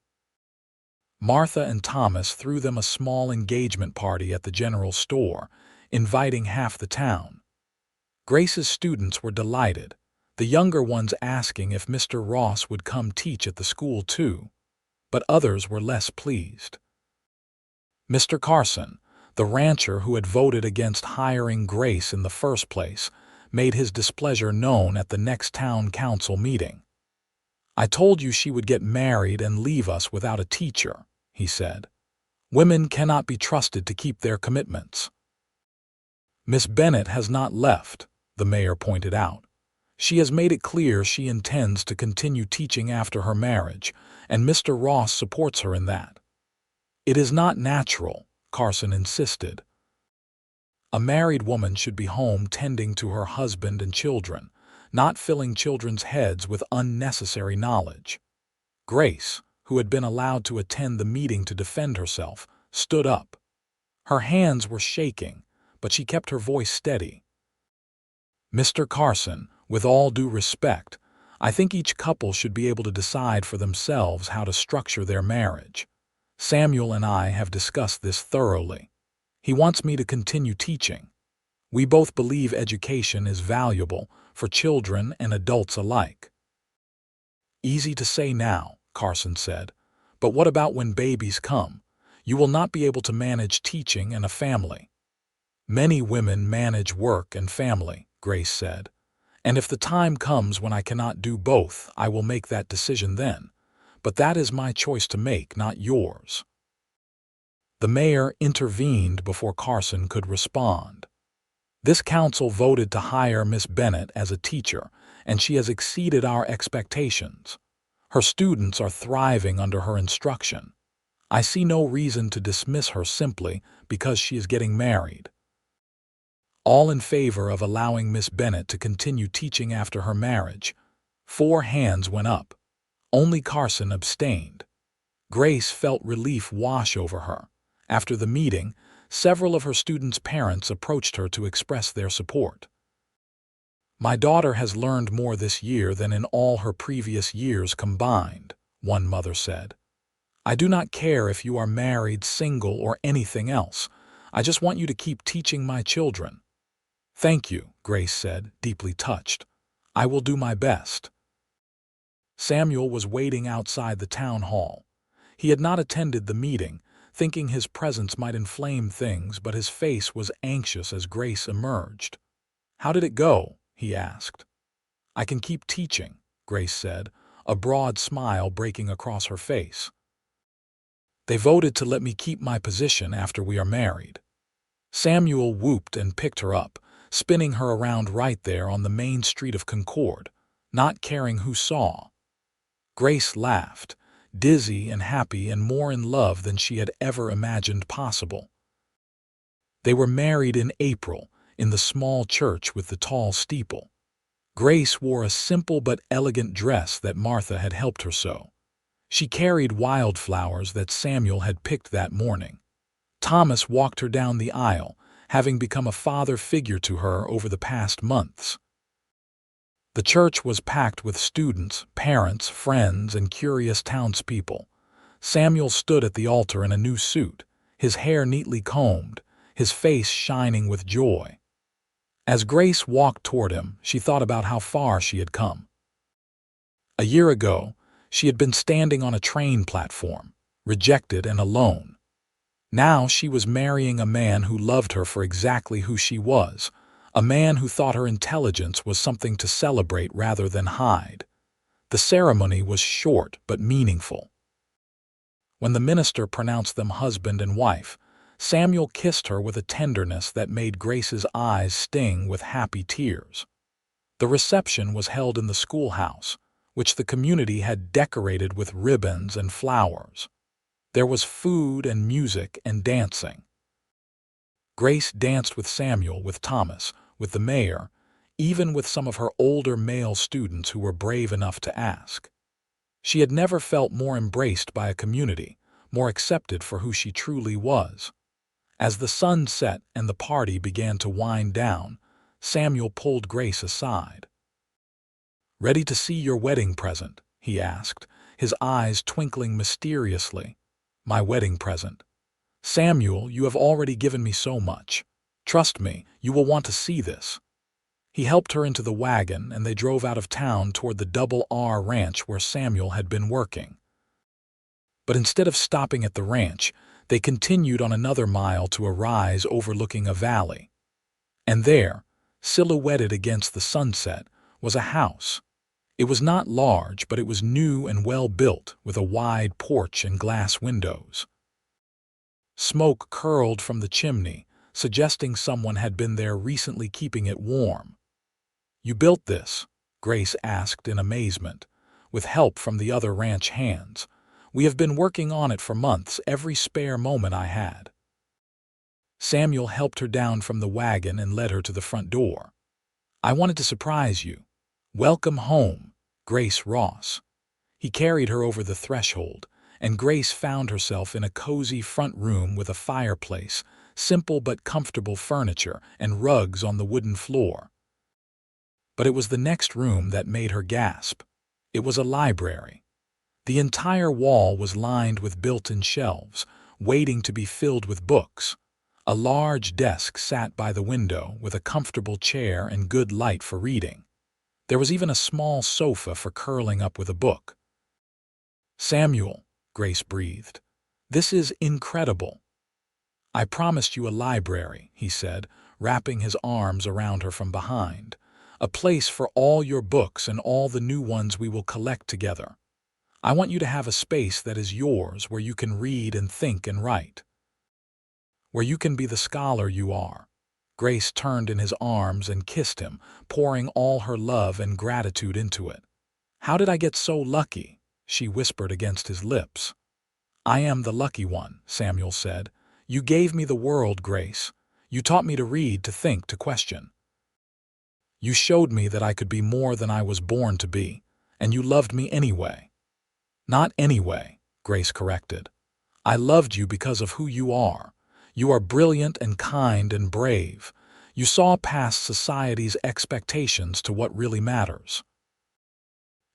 Martha and Thomas threw them a small engagement party at the general store, inviting half the town. Grace's students were delighted. the younger ones asking if Mr. Ross would come teach at the school too, but others were less pleased. Mr. Carson, the rancher who had voted against hiring Grace in the first place, made his displeasure known at the next town council meeting. "I told you she would get married and leave us without a teacher," he said. "Women cannot be trusted to keep their commitments." "Miss Bennett has not left," the mayor pointed out. "She has made it clear she intends to continue teaching after her marriage, and Mr. Ross supports her in that." "It is not natural," Carson insisted. "A married woman should be home tending to her husband and children, not filling children's heads with unnecessary knowledge." Grace, who had been allowed to attend the meeting to defend herself, stood up. Her hands were shaking, but she kept her voice steady. "Mr. Carson, with all due respect, I think each couple should be able to decide for themselves how to structure their marriage. Samuel and I have discussed this thoroughly. He wants me to continue teaching. We both believe education is valuable for children and adults alike." "Easy to say now," Carson said, "but what about when babies come? You will not be able to manage teaching and a family." "Many women manage work and family," Grace said, "and if the time comes when I cannot do both, I will make that decision then. But that is my choice to make, not yours." The mayor intervened before Carson could respond. "This council voted to hire Miss Bennett as a teacher, and she has exceeded our expectations. Her students are thriving under her instruction. I see no reason to dismiss her simply because she is getting married." All in favor of allowing Miss Bennett to continue teaching after her marriage. 4 hands went up. Only Carson abstained. Grace felt relief wash over her. After the meeting, several of her students' parents approached her to express their support. "My daughter has learned more this year than in all her previous years combined," one mother said. "I do not care if you are married, single, or anything else. I just want you to keep teaching my children." "Thank you," Grace said, deeply touched. "I will do my best." Samuel was waiting outside the town hall. He had not attended the meeting, thinking his presence might inflame things, but his face was anxious as Grace emerged. "How did it go?" he asked. "I can keep teaching," Grace said, a broad smile breaking across her face. "They voted to let me keep my position after we are married." Samuel whooped and picked her up, spinning her around right there on the main street of Concord, not caring who saw. Grace laughed, dizzy and happy and more in love than she had ever imagined possible. They were married in April, in the small church with the tall steeple. Grace wore a simple but elegant dress that Martha had helped her sew. She carried wildflowers that Samuel had picked that morning. Thomas walked her down the aisle, having become a father figure to her over the past months. The church was packed with students, parents, friends, and curious townspeople. Samuel stood at the altar in a new suit, his hair neatly combed, his face shining with joy. As Grace walked toward him, she thought about how far she had come. A year ago, she had been standing on a train platform, rejected and alone. Now she was marrying a man who loved her for exactly who she was, a man who thought her intelligence was something to celebrate rather than hide. The ceremony was short but meaningful. When the minister pronounced them husband and wife, Samuel kissed her with a tenderness that made Grace's eyes sting with happy tears. The reception was held in the schoolhouse, which the community had decorated with ribbons and flowers. There was food and music and dancing. Grace danced with Samuel, with Thomas, with the mayor, even with some of her older male students who were brave enough to ask. She had never felt more embraced by a community, more accepted for who she truly was. As the sun set and the party began to wind down, Samuel pulled Grace aside. "Ready to see your wedding present?" he asked, his eyes twinkling mysteriously. "My wedding present. Samuel, you have already given me so much. Trust me, you will want to see this." He helped her into the wagon, and they drove out of town toward the Double R Ranch where Samuel had been working. But instead of stopping at the ranch, they continued on another mile to a rise overlooking a valley. And there, silhouetted against the sunset, was a house. It was not large, but it was new and well built, with a wide porch and glass windows. Smoke curled from the chimney, suggesting someone had been there recently keeping it warm. "You built this?" Grace asked in amazement, with help from the other ranch hands. "We have been working on it for months, every spare moment I had." Samuel helped her down from the wagon and led her to the front door. "I wanted to surprise you. Welcome home, Grace Ross." He carried her over the threshold, and Grace found herself in a cozy front room with a fireplace, simple but comfortable furniture, and rugs on the wooden floor. But it was the next room that made her gasp. It was a library. The entire wall was lined with built-in shelves, waiting to be filled with books. A large desk sat by the window with a comfortable chair and good light for reading. There was even a small sofa for curling up with a book. "Samuel," Grace breathed, "this is incredible." "I promised you a library," he said, wrapping his arms around her from behind. "A place for all your books and all the new ones we will collect together. I want you to have a space that is yours, where you can read and think and write. Where you can be the scholar you are." Grace turned in his arms and kissed him, pouring all her love and gratitude into it. "How did I get so lucky?" she whispered against his lips. "I am the lucky one," Samuel said. "You gave me the world, Grace. You taught me to read, to think, to question. You showed me that I could be more than I was born to be, and you loved me anyway." "Not anyway," Grace corrected. "I loved you because of who you are. You are brilliant and kind and brave. You saw past society's expectations to what really matters.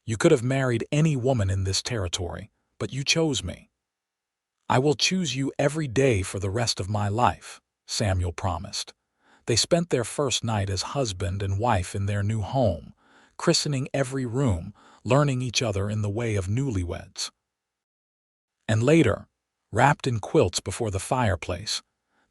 You could have married any woman in this territory, but you chose me." "I will choose you every day for the rest of my life," Samuel promised. They spent their first night as husband and wife in their new home, christening every room, learning each other in the way of newlyweds. And later, wrapped in quilts before the fireplace,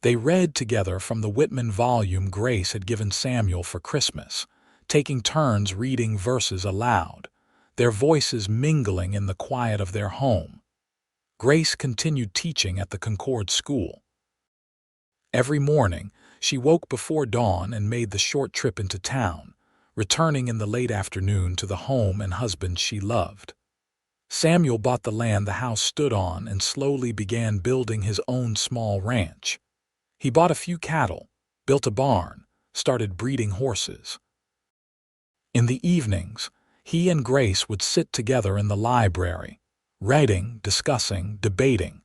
they read together from the Whitman volume Grace had given Samuel for Christmas, taking turns reading verses aloud, their voices mingling in the quiet of their home. Grace continued teaching at the Concord school. Every morning, she woke before dawn and made the short trip into town, returning in the late afternoon to the home and husband she loved. Samuel bought the land the house stood on and slowly began building his own small ranch. He bought a few cattle, built a barn, started breeding horses. In the evenings, he and Grace would sit together in the library, writing, discussing, debating.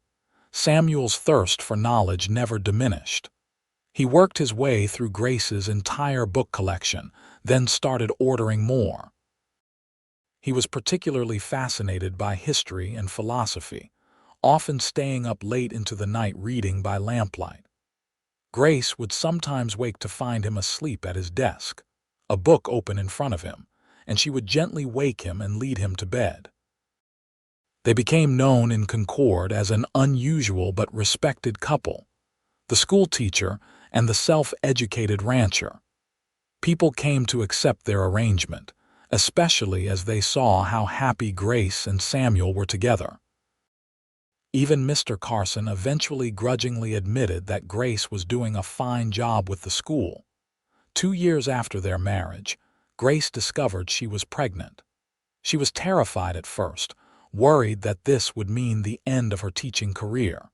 Samuel's thirst for knowledge never diminished. He worked his way through Grace's entire book collection, then started ordering more. He was particularly fascinated by history and philosophy, often staying up late into the night reading by lamplight. Grace would sometimes wake to find him asleep at his desk, a book open in front of him, and she would gently wake him and lead him to bed. They became known in Concord as an unusual but respected couple, the schoolteacher and the self-educated rancher. People came to accept their arrangement, especially as they saw how happy Grace and Samuel were together. Even Mr. Carson eventually grudgingly admitted that Grace was doing a fine job with the school. 2 years after their marriage, Grace discovered she was pregnant. She was terrified at first, worried that this would mean the end of her teaching career.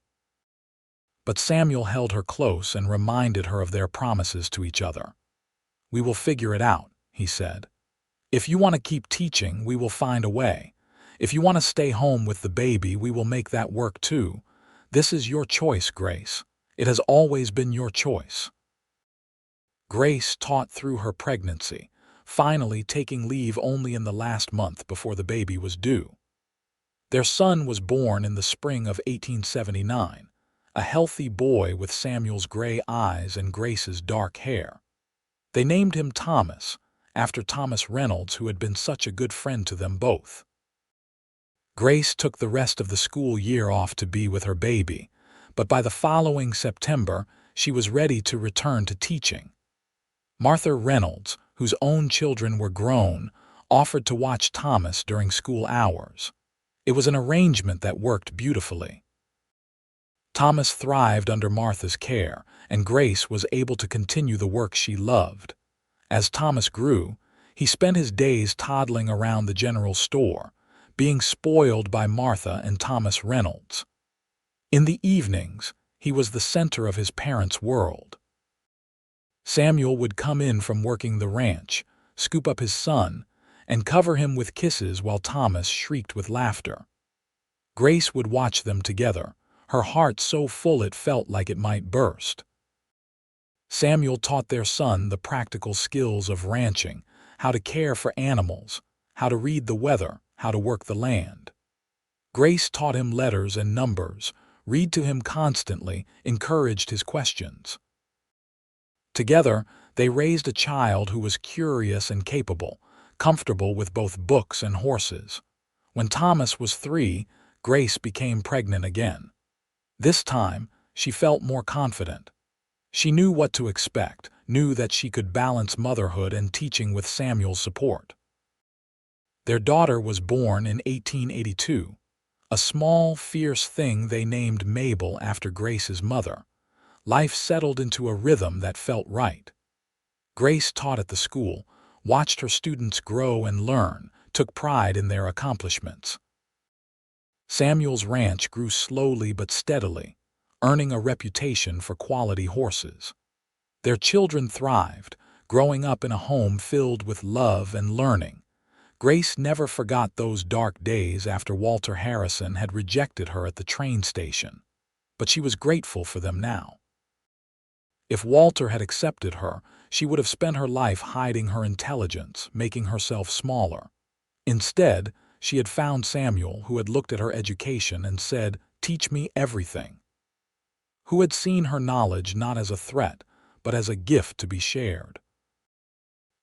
But Samuel held her close and reminded her of their promises to each other. "We will figure it out," he said. "If you want to keep teaching, we will find a way. If you want to stay home with the baby, we will make that work too. This is your choice, Grace. It has always been your choice." Grace taught through her pregnancy, finally taking leave only in the last month before the baby was due. Their son was born in the spring of 1879, a healthy boy with Samuel's gray eyes and Grace's dark hair. They named him Thomas, after Thomas Reynolds, who had been such a good friend to them both. Grace took the rest of the school year off to be with her baby, but by the following September, she was ready to return to teaching. Martha Reynolds, whose own children were grown, offered to watch Thomas during school hours. It was an arrangement that worked beautifully. Thomas thrived under Martha's care, and Grace was able to continue the work she loved. As Thomas grew, he spent his days toddling around the general store, being spoiled by Martha and Thomas Reynolds. In the evenings, he was the center of his parents' world. Samuel would come in from working the ranch, scoop up his son, and cover him with kisses while Thomas shrieked with laughter. Grace would watch them together, her heart so full it felt like it might burst. Samuel taught their son the practical skills of ranching, how to care for animals, how to read the weather, how to work the land. Grace taught him letters and numbers, read to him constantly, encouraged his questions. Together, they raised a child who was curious and capable, comfortable with both books and horses. When Thomas was 3, Grace became pregnant again. This time, she felt more confident. She knew what to expect, knew that she could balance motherhood and teaching with Samuel's support. Their daughter was born in 1882, a small, fierce thing they named Mabel after Grace's mother. Life settled into a rhythm that felt right. Grace taught at the school, watched her students grow and learn, took pride in their accomplishments. Samuel's ranch grew slowly but steadily, earning a reputation for quality horses. Their children thrived, growing up in a home filled with love and learning. Grace never forgot those dark days after Walter Harrison had rejected her at the train station, but she was grateful for them now. If Walter had accepted her, she would have spent her life hiding her intelligence, making herself smaller. Instead, she had found Samuel, who had looked at her education and said, "Teach me everything," who had seen her knowledge not as a threat, but as a gift to be shared.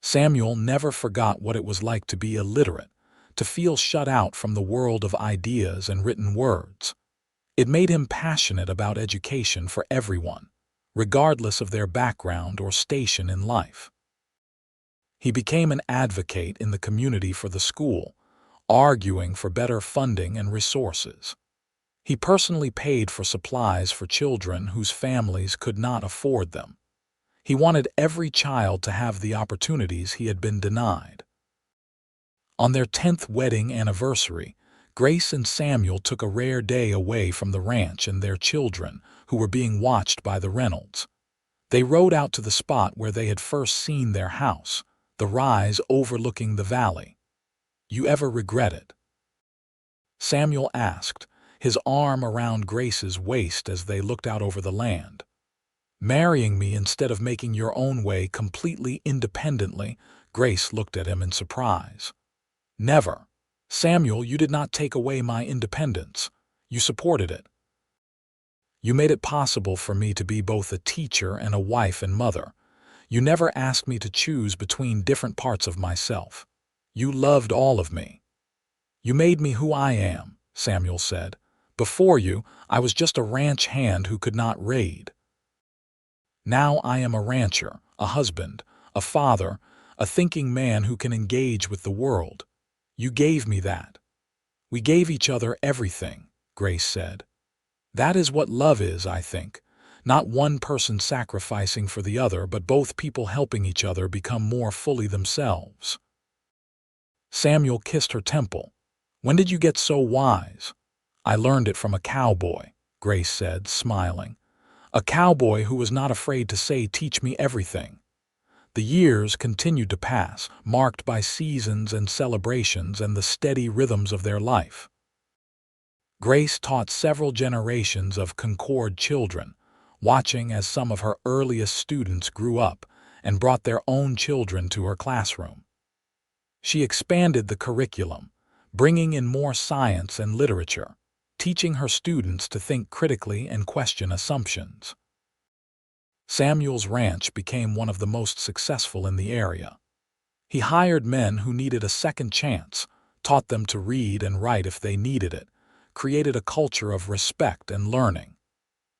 Samuel never forgot what it was like to be illiterate, to feel shut out from the world of ideas and written words. It made him passionate about education for everyone, regardless of their background or station in life. He became an advocate in the community for the school, arguing for better funding and resources. He personally paid for supplies for children whose families could not afford them. He wanted every child to have the opportunities he had been denied. On their 10th wedding anniversary, Grace and Samuel took a rare day away from the ranch and their children, who were being watched by the Reynolds. They rode out to the spot where they had first seen their house, the rise overlooking the valley. "You ever regret it?" Samuel asked, his arm around Grace's waist as they looked out over the land. "Marrying me instead of making your own way completely independently?" Grace looked at him in surprise. "Never. Samuel, you did not take away my independence. You supported it. You made it possible for me to be both a teacher and a wife and mother. You never asked me to choose between different parts of myself. You loved all of me. You made me who I am," Samuel said. "Before you, I was just a ranch hand who could not raid. Now I am a rancher, a husband, a father, a thinking man who can engage with the world. You gave me that. We gave each other everything," Grace said. "That is what love is, I think. Not one person sacrificing for the other, but both people helping each other become more fully themselves." Samuel kissed her temple. "When did you get so wise?" "I learned it from a cowboy," Grace said, smiling. "A cowboy who was not afraid to say, 'Teach me everything.'" The years continued to pass, marked by seasons and celebrations and the steady rhythms of their life. Grace taught several generations of Concord children, watching as some of her earliest students grew up and brought their own children to her classroom. She expanded the curriculum, bringing in more science and literature, teaching her students to think critically and question assumptions. Samuel's ranch became one of the most successful in the area. He hired men who needed a second chance, taught them to read and write if they needed it, created a culture of respect and learning.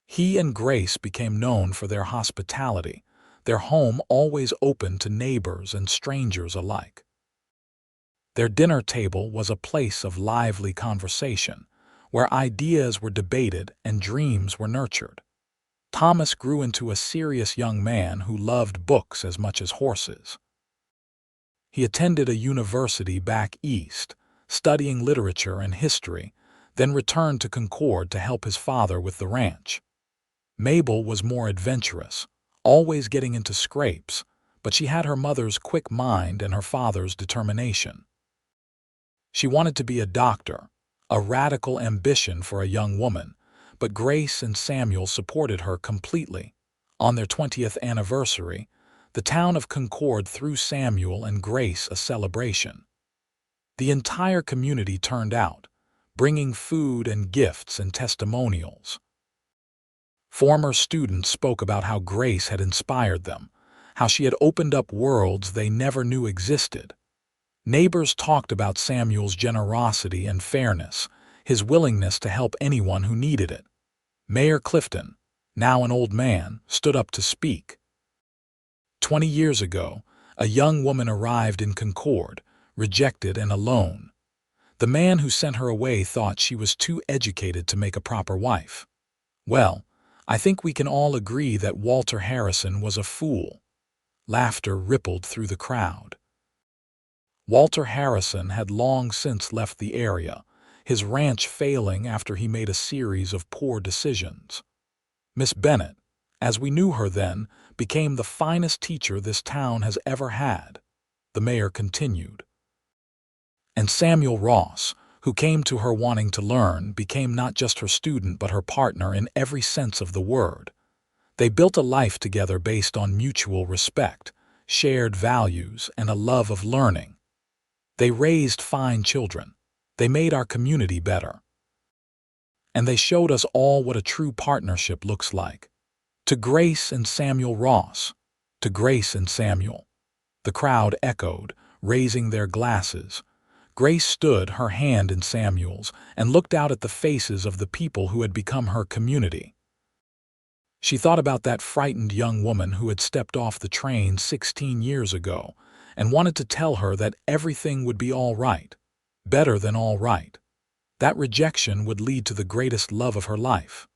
He and Grace became known for their hospitality, their home always open to neighbors and strangers alike. Their dinner table was a place of lively conversation, where ideas were debated and dreams were nurtured. Thomas grew into a serious young man who loved books as much as horses. He attended a university back east, studying literature and history, then returned to Concord to help his father with the ranch. Mabel was more adventurous, always getting into scrapes, but she had her mother's quick mind and her father's determination. She wanted to be a doctor, a radical ambition for a young woman, but Grace and Samuel supported her completely. On their 20th anniversary, the town of Concord threw Samuel and Grace a celebration. The entire community turned out, bringing food and gifts and testimonials. Former students spoke about how Grace had inspired them, how she had opened up worlds they never knew existed. Neighbors talked about Samuel's generosity and fairness, his willingness to help anyone who needed it. Mayor Clifton, now an old man, stood up to speak. 20 years ago, a young woman arrived in Concord, rejected and alone. The man who sent her away thought she was too educated to make a proper wife. Well, I think we can all agree that Walter Harrison was a fool. Laughter rippled through the crowd. Walter Harrison had long since left the area, his ranch failing after he made a series of poor decisions. Miss Bennett, as we knew her then, became the finest teacher this town has ever had, the mayor continued. And Samuel Ross, who came to her wanting to learn, became not just her student but her partner in every sense of the word. They built a life together based on mutual respect, shared values, and a love of learning. They raised fine children. They made our community better. And they showed us all what a true partnership looks like. To Grace and Samuel Ross, to Grace and Samuel. The crowd echoed, raising their glasses. Grace stood, her hand in Samuel's, and looked out at the faces of the people who had become her community. She thought about that frightened young woman who had stepped off the train 16 years ago and wanted to tell her that everything would be all right, better than all right. That rejection would lead to the greatest love of her life.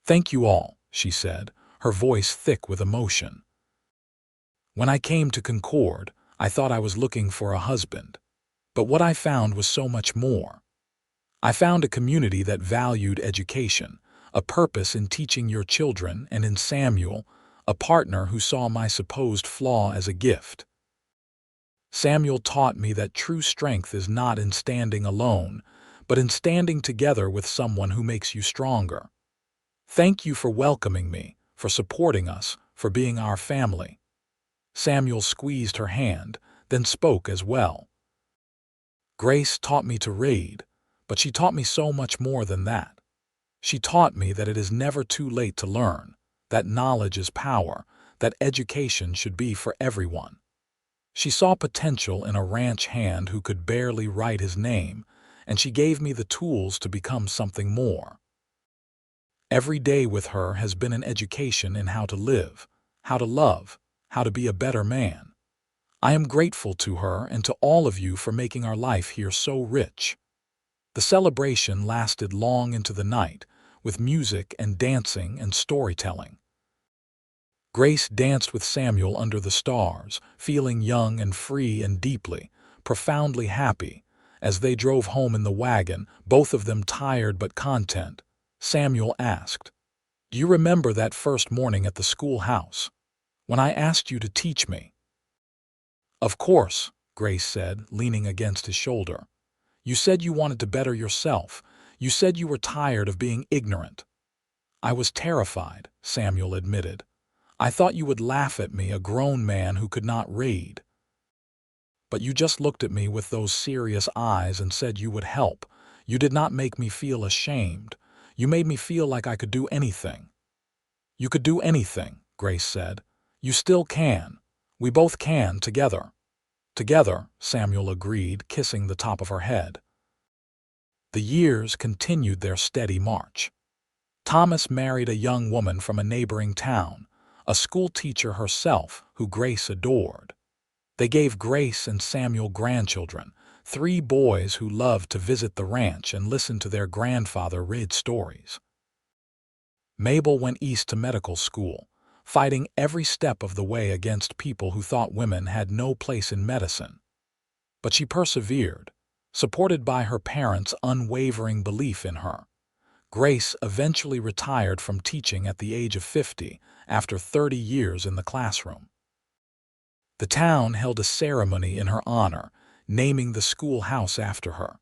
"Thank you all," she said, her voice thick with emotion. "When I came to Concord, I thought I was looking for a husband. But what I found was so much more. I found a community that valued education, a purpose in teaching your children, and in Samuel, a partner who saw my supposed flaw as a gift. Samuel taught me that true strength is not in standing alone, but in standing together with someone who makes you stronger. Thank you for welcoming me, for supporting us, for being our family." Samuel squeezed her hand, then spoke as well. "Grace taught me to read, but she taught me so much more than that. She taught me that it is never too late to learn, that knowledge is power, that education should be for everyone. She saw potential in a ranch hand who could barely write his name, and she gave me the tools to become something more. Every day with her has been an education in how to live, how to love, how to be a better man. I am grateful to her and to all of you for making our life here so rich." The celebration lasted long into the night, with music and dancing and storytelling. Grace danced with Samuel under the stars, feeling young and free and deeply, profoundly happy. As they drove home in the wagon, both of them tired but content, Samuel asked, "Do you remember that first morning at the schoolhouse, when I asked you to teach me?" "Of course," Grace said, leaning against his shoulder. "You said you wanted to better yourself. You said you were tired of being ignorant." "I was terrified," Samuel admitted. "I thought you would laugh at me, a grown man who could not read. But you just looked at me with those serious eyes and said you would help. You did not make me feel ashamed. You made me feel like I could do anything." "You could do anything," Grace said. "You still can. We both can, together." "Together," Samuel agreed, kissing the top of her head. The years continued their steady march. Thomas married a young woman from a neighboring town, a schoolteacher herself who Grace adored. They gave Grace and Samuel grandchildren, 3 boys who loved to visit the ranch and listen to their grandfather read stories. Mabel went east to medical school, fighting every step of the way against people who thought women had no place in medicine. But she persevered, supported by her parents' unwavering belief in her. Grace eventually retired from teaching at the age of 50 after 30 years in the classroom. The town held a ceremony in her honor, naming the schoolhouse after her.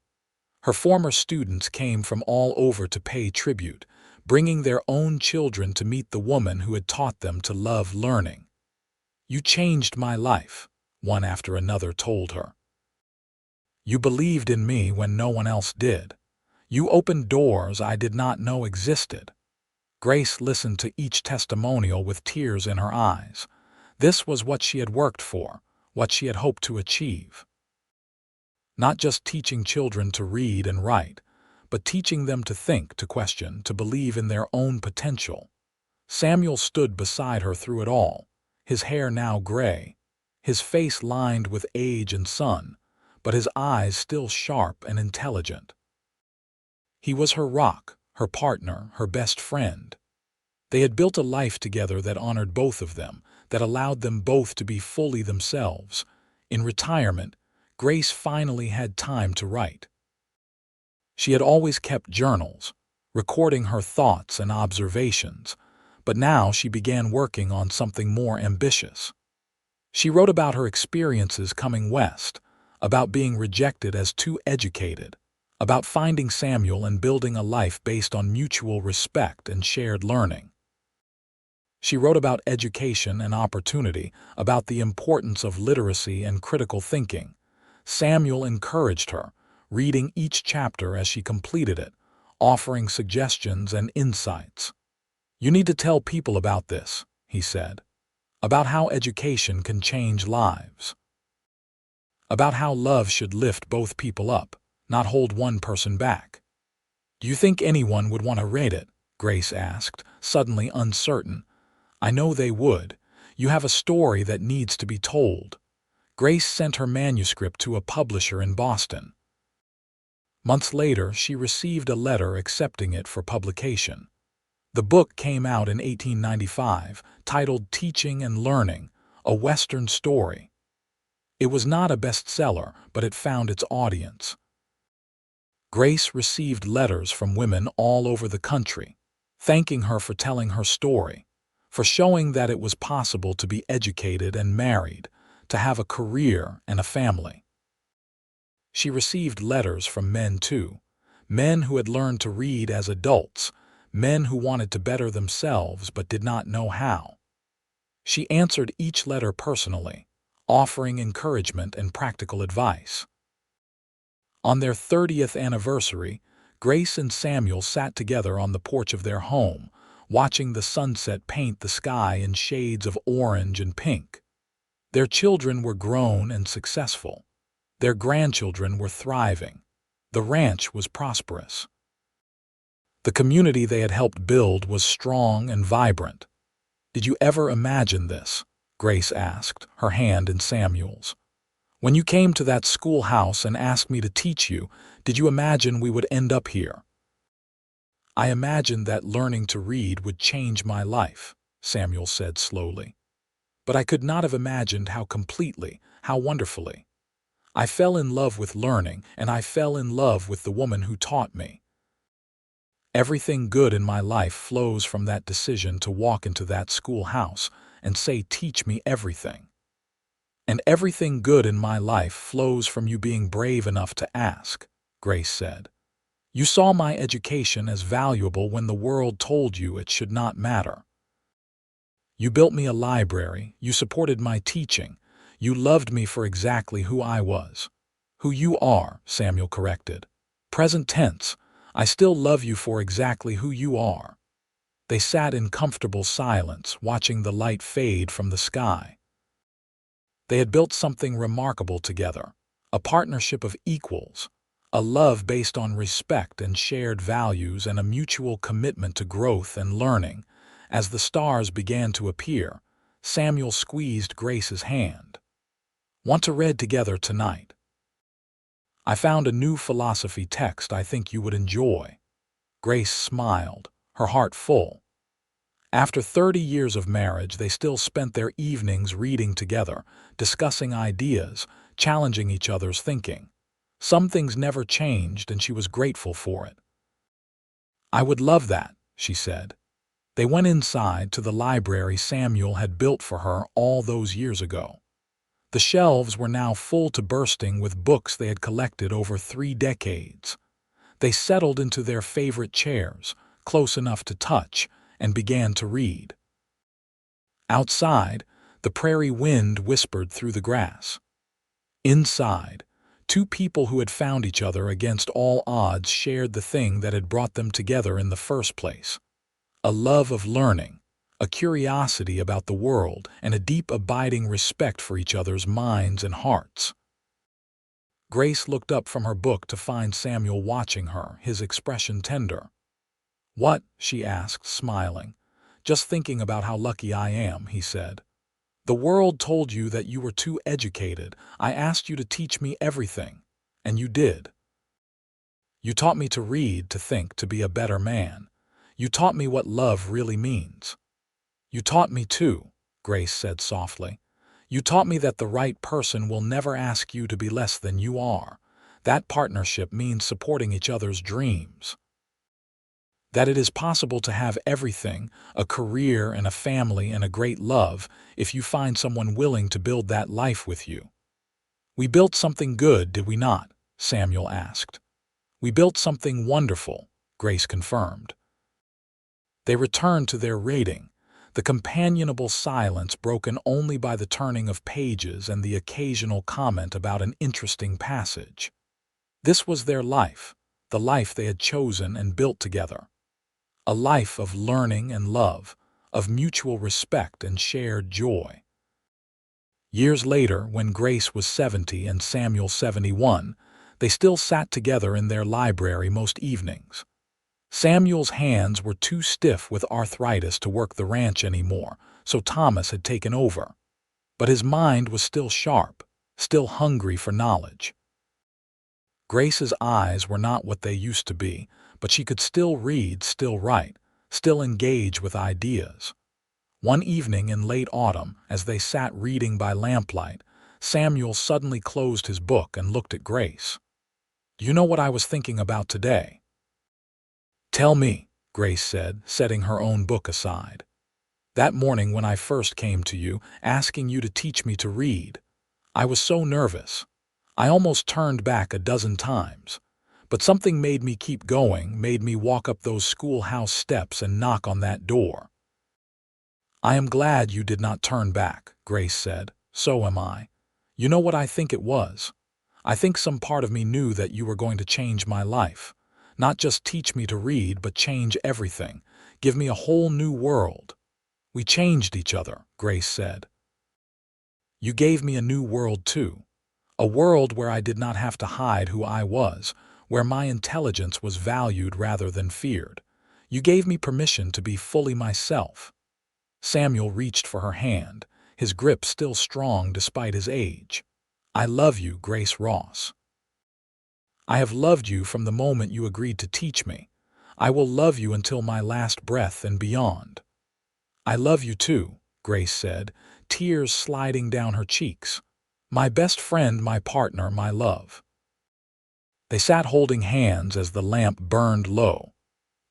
Her former students came from all over to pay tribute, bringing their own children to meet the woman who had taught them to love learning. "You changed my life," one after another told her. "You believed in me when no one else did. You opened doors I did not know existed." Grace listened to each testimonial with tears in her eyes. This was what she had worked for, what she had hoped to achieve. Not just teaching children to read and write, but teaching them to think, to question, to believe in their own potential. Samuel stood beside her through it all, his hair now gray, his face lined with age and sun, but his eyes still sharp and intelligent. He was her rock, her partner, her best friend. They had built a life together that honored both of them, that allowed them both to be fully themselves. In retirement, Grace finally had time to write. She had always kept journals, recording her thoughts and observations, but now she began working on something more ambitious. She wrote about her experiences coming west, about being rejected as too educated, about finding Samuel and building a life based on mutual respect and shared learning. She wrote about education and opportunity, about the importance of literacy and critical thinking. Samuel encouraged her, reading each chapter as she completed it, offering suggestions and insights. "You need to tell people about this," he said, "about how education can change lives, about how love should lift both people up, not hold one person back." "Do you think anyone would want to read it?" Grace asked, suddenly uncertain. "I know they would. You have a story that needs to be told." Grace sent her manuscript to a publisher in Boston. Months later, she received a letter accepting it for publication. The book came out in 1895, titled Teaching and Learning, a Western Story. It was not a bestseller, but it found its audience. Grace received letters from women all over the country, thanking her for telling her story, for showing that it was possible to be educated and married, to have a career and a family. She received letters from men too, men who had learned to read as adults, men who wanted to better themselves but did not know how. She answered each letter personally, offering encouragement and practical advice. On their 30th anniversary, Grace and Samuel sat together on the porch of their home, watching the sunset paint the sky in shades of orange and pink. Their children were grown and successful. Their grandchildren were thriving. The ranch was prosperous. The community they had helped build was strong and vibrant. "Did you ever imagine this?" Grace asked, her hand in Samuel's. "When you came to that schoolhouse and asked me to teach you, did you imagine we would end up here?" "I imagined that learning to read would change my life," Samuel said slowly. "But I could not have imagined how completely, how wonderfully. I fell in love with learning, and I fell in love with the woman who taught me. Everything good in my life flows from that decision to walk into that schoolhouse and say, 'Teach me everything.' And everything good in my life flows from you being brave enough to ask," Grace said. "You saw my education as valuable when the world told you it should not matter. You built me a library, you supported my teaching, you loved me for exactly who I was." "Who you are," Samuel corrected. "Present tense, I still love you for exactly who you are." They sat in comfortable silence, watching the light fade from the sky. They had built something remarkable together, a partnership of equals, a love based on respect and shared values and a mutual commitment to growth and learning. As the stars began to appear, Samuel squeezed Grace's hand. "Want to read together tonight? I found a new philosophy text I think you would enjoy." Grace smiled, her heart full. After 30 years of marriage, they still spent their evenings reading together, discussing ideas, challenging each other's thinking. Some things never changed, and she was grateful for it. "I would love that," she said. They went inside to the library Samuel had built for her all those years ago. The shelves were now full to bursting with books they had collected over 3 decades. They settled into their favorite chairs, close enough to touch, and began to read. Outside, the prairie wind whispered through the grass. Inside, two people who had found each other against all odds shared the thing that had brought them together in the first place: a love of learning, a curiosity about the world, and a deep abiding respect for each other's minds and hearts. Grace looked up from her book to find Samuel watching her, his expression tender. "What?" she asked, smiling. "Just thinking about how lucky I am," he said. "The world told you that you were too educated. I asked you to teach me everything, and you did. You taught me to read, to think, to be a better man. You taught me what love really means. You taught me too," Grace said softly. "You taught me that the right person will never ask you to be less than you are. That partnership means supporting each other's dreams. That it is possible to have everything, a career and a family and a great love, if you find someone willing to build that life with you." "We built something good, did we not?" Samuel asked. "We built something wonderful," Grace confirmed. They returned to their reading, the companionable silence broken only by the turning of pages and the occasional comment about an interesting passage. This was their life, the life they had chosen and built together. A life of learning and love, of mutual respect and shared joy. Years later, when Grace was 70 and Samuel 71, they still sat together in their library most evenings. Samuel's hands were too stiff with arthritis to work the ranch anymore, so Thomas had taken over. But his mind was still sharp, still hungry for knowledge. Grace's eyes were not what they used to be, but she could still read, still write, still engage with ideas. One evening in late autumn, as they sat reading by lamplight, Samuel suddenly closed his book and looked at Grace. "Do you know what I was thinking about today?" "Tell me," Grace said, setting her own book aside. "That morning when I first came to you, asking you to teach me to read, I was so nervous. I almost turned back a dozen times. But something made me keep going, made me walk up those schoolhouse steps and knock on that door." "I am glad you did not turn back," Grace said. "So am I. You know what I think it was? I think some part of me knew that you were going to change my life. Not just teach me to read, but change everything. Give me a whole new world." "We changed each other," Grace said. "You gave me a new world too. A world where I did not have to hide who I was, where my intelligence was valued rather than feared. You gave me permission to be fully myself." Samuel reached for her hand, his grip still strong despite his age. "I love you, Grace Ross. I have loved you from the moment you agreed to teach me. I will love you until my last breath and beyond." "I love you too," Grace said, tears sliding down her cheeks. "My best friend, my partner, my love." They sat holding hands as the lamp burned low.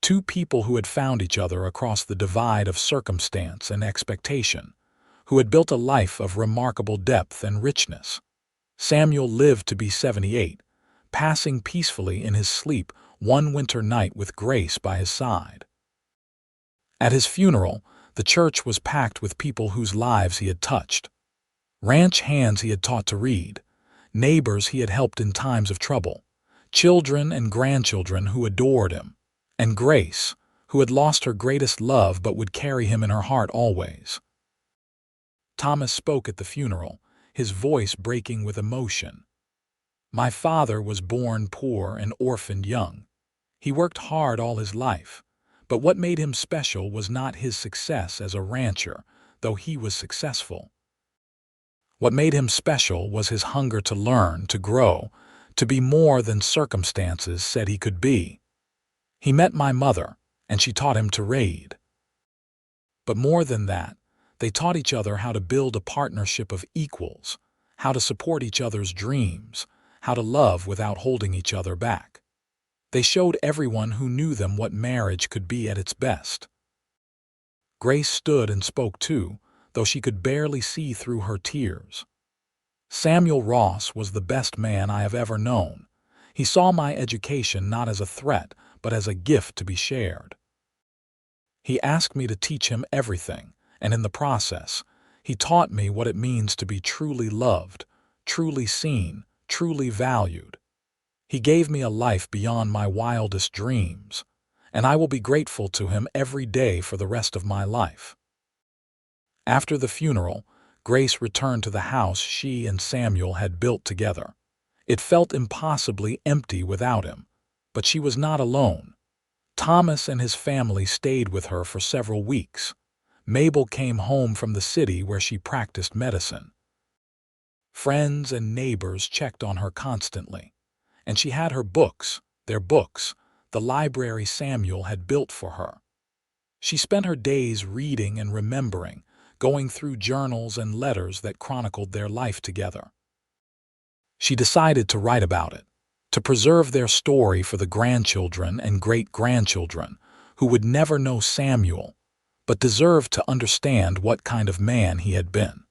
Two people who had found each other across the divide of circumstance and expectation, who had built a life of remarkable depth and richness. Samuel lived to be 78, passing peacefully in his sleep one winter night with Grace by his side. At his funeral, the church was packed with people whose lives he had touched. Ranch hands he had taught to read, neighbors he had helped in times of trouble, children and grandchildren who adored him, and Grace, who had lost her greatest love but would carry him in her heart always. Thomas spoke at the funeral, his voice breaking with emotion. "My father was born poor and orphaned young. He worked hard all his life, but what made him special was not his success as a rancher, though he was successful. What made him special was his hunger to learn, to grow, to be more than circumstances said he could be. He met my mother, and she taught him to read. But more than that, they taught each other how to build a partnership of equals, how to support each other's dreams, how to love without holding each other back. They showed everyone who knew them what marriage could be at its best." Grace stood and spoke too, though she could barely see through her tears. "Samuel Ross was the best man I have ever known. He saw my education not as a threat, but as a gift to be shared. He asked me to teach him everything, and in the process, he taught me what it means to be truly loved, truly seen, truly valued. He gave me a life beyond my wildest dreams, and I will be grateful to him every day for the rest of my life." After the funeral, Grace returned to the house she and Samuel had built together. It felt impossibly empty without him, but she was not alone. Thomas and his family stayed with her for several weeks. Mabel came home from the city where she practiced medicine. Friends and neighbors checked on her constantly, and she had her books, their books, the library Samuel had built for her. She spent her days reading and remembering, going through journals and letters that chronicled their life together. She decided to write about it, to preserve their story for the grandchildren and great-grandchildren who would never know Samuel, but deserved to understand what kind of man he had been.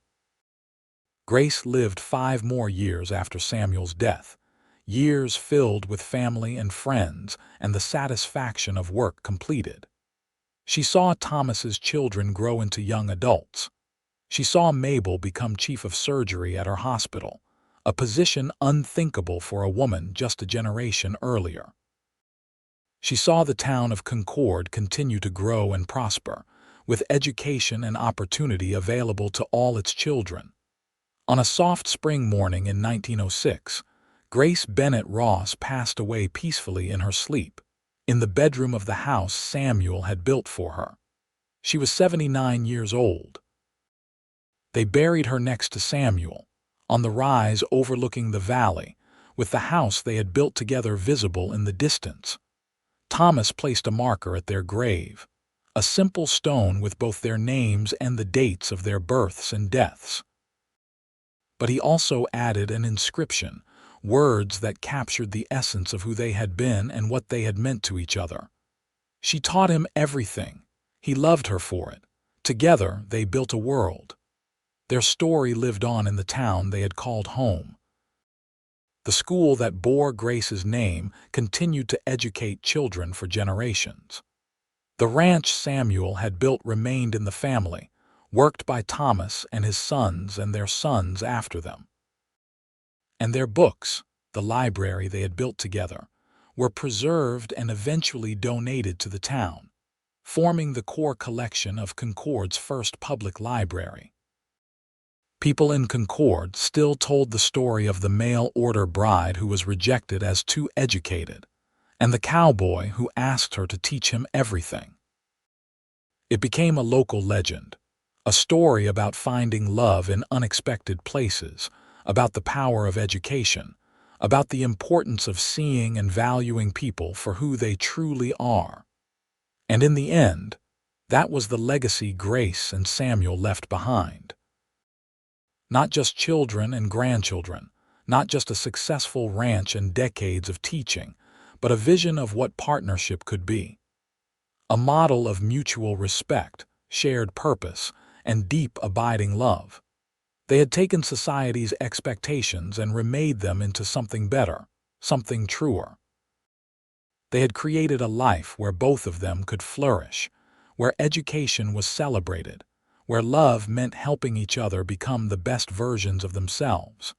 Grace lived 5 more years after Samuel's death, years filled with family and friends and the satisfaction of work completed. She saw Thomas's children grow into young adults. She saw Mabel become chief of surgery at her hospital, a position unthinkable for a woman just a generation earlier. She saw the town of Concord continue to grow and prosper, with education and opportunity available to all its children. On a soft spring morning in 1906, Grace Bennett Ross passed away peacefully in her sleep, in the bedroom of the house Samuel had built for her. She was 79 years old. They buried her next to Samuel, on the rise overlooking the valley, with the house they had built together visible in the distance. Thomas placed a marker at their grave, a simple stone with both their names and the dates of their births and deaths. But he also added an inscription, words that captured the essence of who they had been and what they had meant to each other. She taught him everything. He loved her for it. Together, they built a world. Their story lived on in the town they had called home. The school that bore Grace's name continued to educate children for generations. The ranch Samuel had built remained in the family, worked by Thomas and his sons and their sons after them. And their books, the library they had built together, were preserved and eventually donated to the town, forming the core collection of Concord's first public library. People in Concord still told the story of the mail-order bride who was rejected as too educated, and the cowboy who asked her to teach him everything. It became a local legend, a story about finding love in unexpected places, about the power of education, about the importance of seeing and valuing people for who they truly are. And in the end, that was the legacy Grace and Samuel left behind. Not just children and grandchildren, not just a successful ranch and decades of teaching, but a vision of what partnership could be. A model of mutual respect, shared purpose, and deep abiding love. They had taken society's expectations and remade them into something better, something truer. They had created a life where both of them could flourish, where education was celebrated, where love meant helping each other become the best versions of themselves.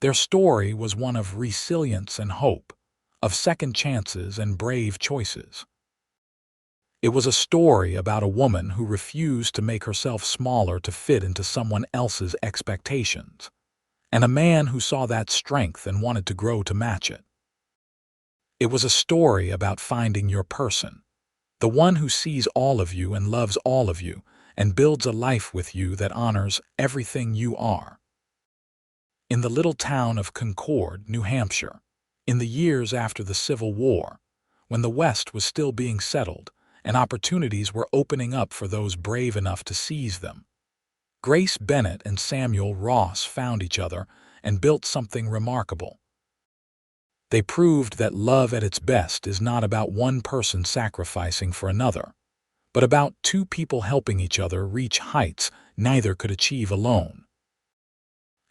Their story was one of resilience and hope, of second chances and brave choices. It was a story about a woman who refused to make herself smaller to fit into someone else's expectations, and a man who saw that strength and wanted to grow to match it. It was a story about finding your person, the one who sees all of you and loves all of you and builds a life with you that honors everything you are. In the little town of Concord, New Hampshire, in the years after the Civil War, when the West was still being settled and opportunities were opening up for those brave enough to seize them, Grace Bennett and Samuel Ross found each other and built something remarkable. They proved that love at its best is not about one person sacrificing for another, but about two people helping each other reach heights neither could achieve alone.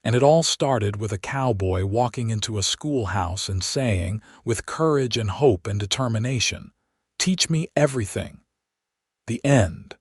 And it all started with a cowboy walking into a schoolhouse and saying, with courage and hope and determination, "Teach me everything." The end.